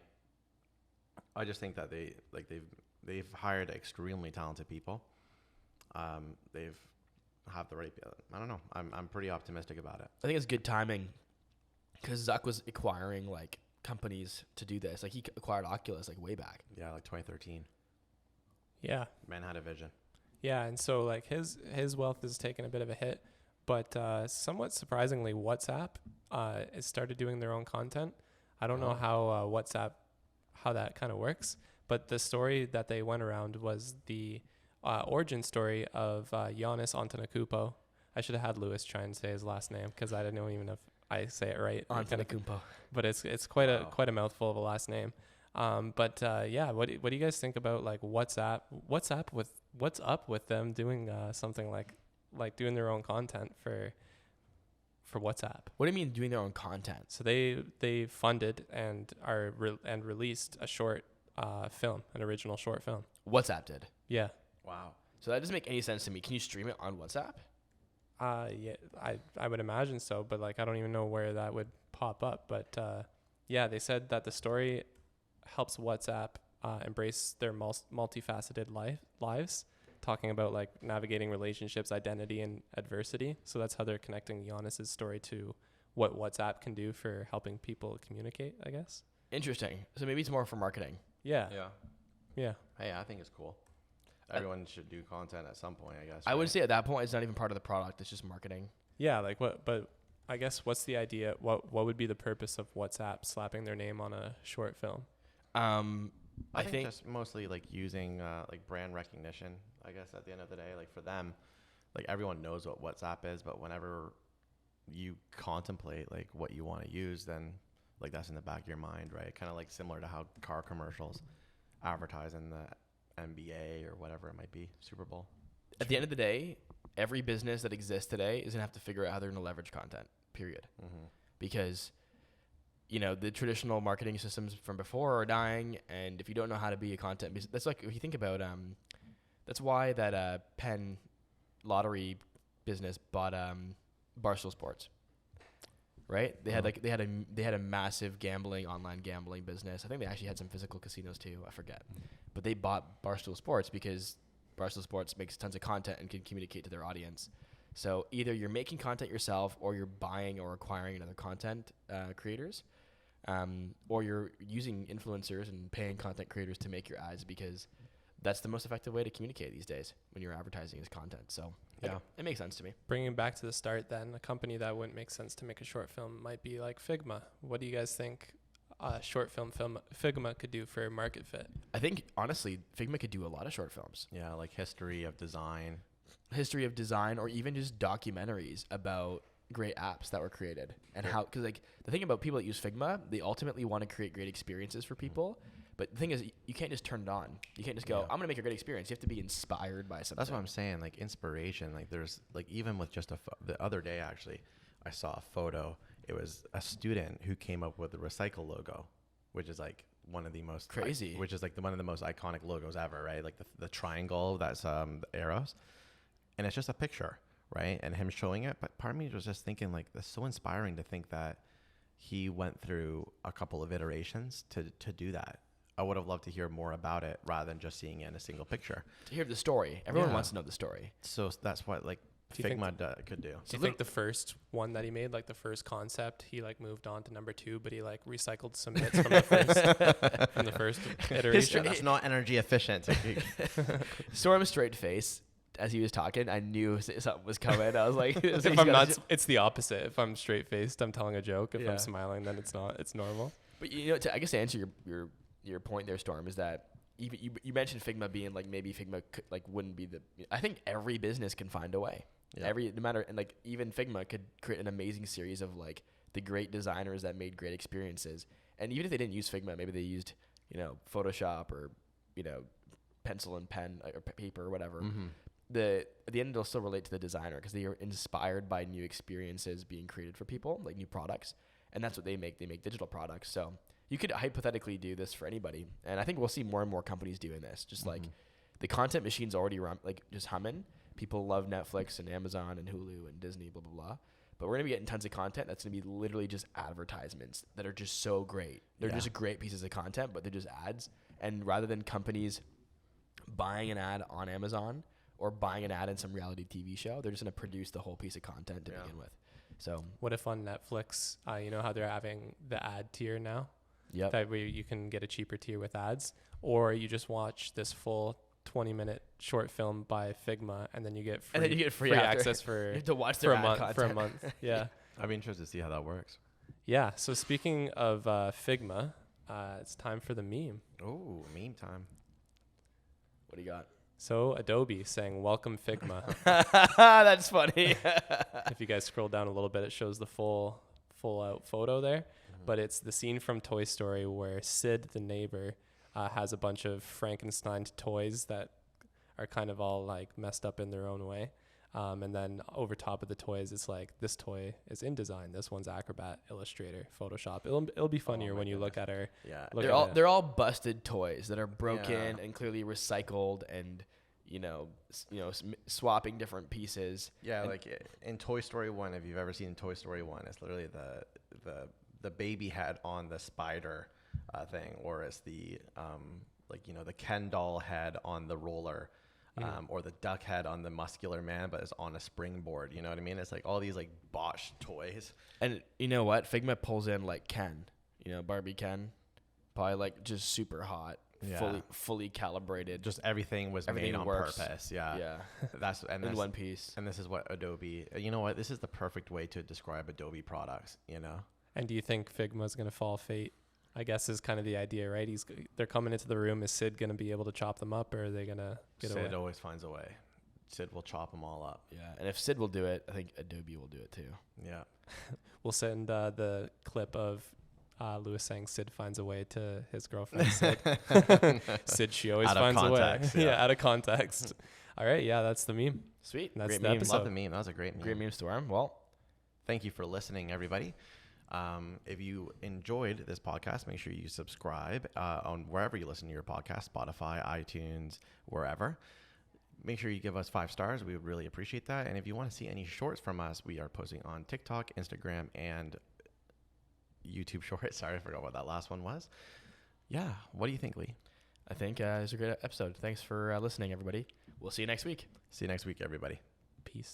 just think that they've hired extremely talented people. They've have the right. I don't know. I'm pretty optimistic about it. I think it's good timing because Zuck was acquiring companies to do this. He acquired Oculus way back. Yeah, 2013. Yeah. Man had a vision. Yeah, and so his wealth has taken a bit of a hit, but somewhat surprisingly, WhatsApp has started doing their own content. I don't know how that kind of works, but the story that they went around was the origin story of Giannis Antetokounmpo. I should have had Lewis try and say his last name because I don't even know if I say it right. Antetokounmpo. But it's quite a mouthful of a last name. What do you guys think about WhatsApp? What's up with them doing something like doing their own content for WhatsApp? What do you mean doing their own content? So they funded and released a short film, an original short film. WhatsApp did. Yeah. Wow. So that doesn't make any sense to me. Can you stream it on WhatsApp? Yeah, I would imagine so, but I don't even know where that would pop up. But yeah, they said that the story helps WhatsApp embrace their multifaceted lives, talking about navigating relationships, identity, and adversity. So that's how they're connecting Giannis's story to what WhatsApp can do for helping people communicate, I guess. Interesting. So maybe it's more for marketing. Yeah. Yeah. Yeah. Hey, I think it's cool. everyone should do content at some point, I guess. I would say at that point, it's not even part of the product. It's just marketing. Yeah, like what? But I guess what's the idea? What would be the purpose of WhatsApp slapping their name on a short film? I think just mostly like using like brand recognition, I guess, at the end of the day. Like for them, like everyone knows what WhatsApp is, but whenever you contemplate like what you want to use, then like that's in the back of your mind, right? Kind of like similar to how car commercials advertise in the NBA or whatever it might be, Super Bowl. At the end of the day, every business that exists today is going to have to figure out how they're going to leverage content, period. Mm-hmm. Because, you know, the traditional marketing systems from before are dying. And if you don't know how to be a content, that's like, if you think about, that's why that Penn lottery business bought Barstool Sports, right? They had a massive online gambling business. I think they actually had some physical casinos too. I forget, but they bought Barstool Sports because Barstool Sports makes tons of content and can communicate to their audience. So either you're making content yourself, or you're buying or acquiring another content creators, or you're using influencers and paying content creators to make your ads, because that's the most effective way to communicate these days when you're advertising as content. So yeah, it makes sense to me. Bringing it back to the start, then a company that wouldn't make sense to make a short film might be like Figma. What do you guys think short film Figma could do for market fit? I think honestly, Figma could do a lot of short films. Yeah, like history of design, or even just documentaries about great apps that were created and how, because like the thing about people that use Figma, they ultimately want to create great experiences for people. But the thing is, you can't just turn it on. You can't just go, I'm going to make a great experience. You have to be inspired by something. That's what I'm saying. Like inspiration, like there's like, even with just the other day, actually, I saw a photo. It was a student who came up with the recycle logo, which is like one of the most crazy, which is like one of the most iconic logos ever, right? Like the triangle, that's the arrows, and it's just a picture, right? And him showing it. But part of me was just thinking, like, that's so inspiring to think that he went through a couple of iterations to do that. I would have loved to hear more about it rather than just seeing it in a single picture. To hear the story. Everyone wants to know the story. So that's what like Figma could do. Do you think the first one that he made, like the first concept, he like moved on to number 2, but he like recycled some bits from the first iteration? That's not energy efficient. Saw him straight face as he was talking. I knew something was coming. I was like, if I'm not, it's the opposite. If I'm straight faced, I'm telling a joke. If I'm smiling, then it's not. It's normal. But you know, I guess to answer your point there, Storm, is that even you mentioned Figma being like, maybe Figma wouldn't be I think every business can find a way. Yeah. No matter, and like even Figma could create an amazing series of like the great designers that made great experiences. And even if they didn't use Figma, maybe they used, you know, Photoshop or, you know, pencil and pen or paper or whatever. Mm-hmm. At the end, they'll still relate to the designer because they are inspired by new experiences being created for people, like new products. And that's what they make. They make digital products. So you could hypothetically do this for anybody. And I think we'll see more and more companies doing this. Just like the content machine's already just humming. People love Netflix and Amazon and Hulu and Disney, blah, blah, blah. But we're going to be getting tons of content that's going to be literally just advertisements that are just so great. They're just great pieces of content, but they're just ads. And rather than companies buying an ad on Amazon or buying an ad in some reality TV show, they're just going to produce the whole piece of content to begin with. So what if on Netflix, you know how they're having the ad tier now? Yep. That way you can get a cheaper tier with ads, or you just watch this full 20-minute short film by Figma, and then you get free access for you have to watch their for a month. Yeah. I'd be interested to see how that works. Yeah. So speaking of Figma, it's time for the meme. Oh, meme time. What do you got? So Adobe saying, "Welcome Figma." That's funny. If you guys scroll down a little bit, it shows the full out photo there. But it's the scene from Toy Story where Sid, the neighbor, has a bunch of Frankenstein toys that are kind of all like messed up in their own way. And then over top of the toys, it's like, this toy is InDesign. This one's Acrobat, Illustrator, Photoshop. It'll be funnier when you look at her. Yeah, they're all busted toys that are broken and clearly recycled and, you know, swapping different pieces. Yeah, and like in Toy Story 1, if you've ever seen Toy Story 1, it's literally the baby head on the spider thing, or it's the the Ken doll head on the roller, or the duck head on the muscular man, but it's on a springboard. You know what I mean? It's like all these like botched toys. And you know what? Figma pulls in like Ken, Barbie Ken, probably like just super hot. fully calibrated. Just everything was Everything made on works. purpose. Yeah. Yeah. That's and in this, one piece. and this is what Adobe. You know what? This is the perfect way to describe Adobe products. You know. And do you think Figma's going to fall fate? I guess is kind of the idea, right? They're coming into the room. Is Sid going to be able to chop them up, or are they going to get away? Sid always finds a way. Sid will chop them all up. Yeah, and if Sid will do it, I think Adobe will do it too. Yeah. We'll send the clip of Lewis saying Sid finds a way to his girlfriend Sid. Sid, she always Out of finds context, a way. yeah. Yeah, out of context. All right, yeah, that's the meme. Sweet. That's Great the meme. episode. Love the meme. That was a great meme. Great meme storm. Well, Thank you for listening, everybody. If you enjoyed this podcast, make sure you subscribe on wherever you listen to your podcast, Spotify, iTunes, wherever. Make sure you give us 5 stars. We would really appreciate that. And if you want to see any shorts from us, we are posting on TikTok, Instagram, and YouTube Shorts. Sorry, I forgot what that last one was. Yeah. What do you think, Lee? I think it's a great episode. Thanks for listening, everybody. We'll see you next week. See you next week, everybody. Peace.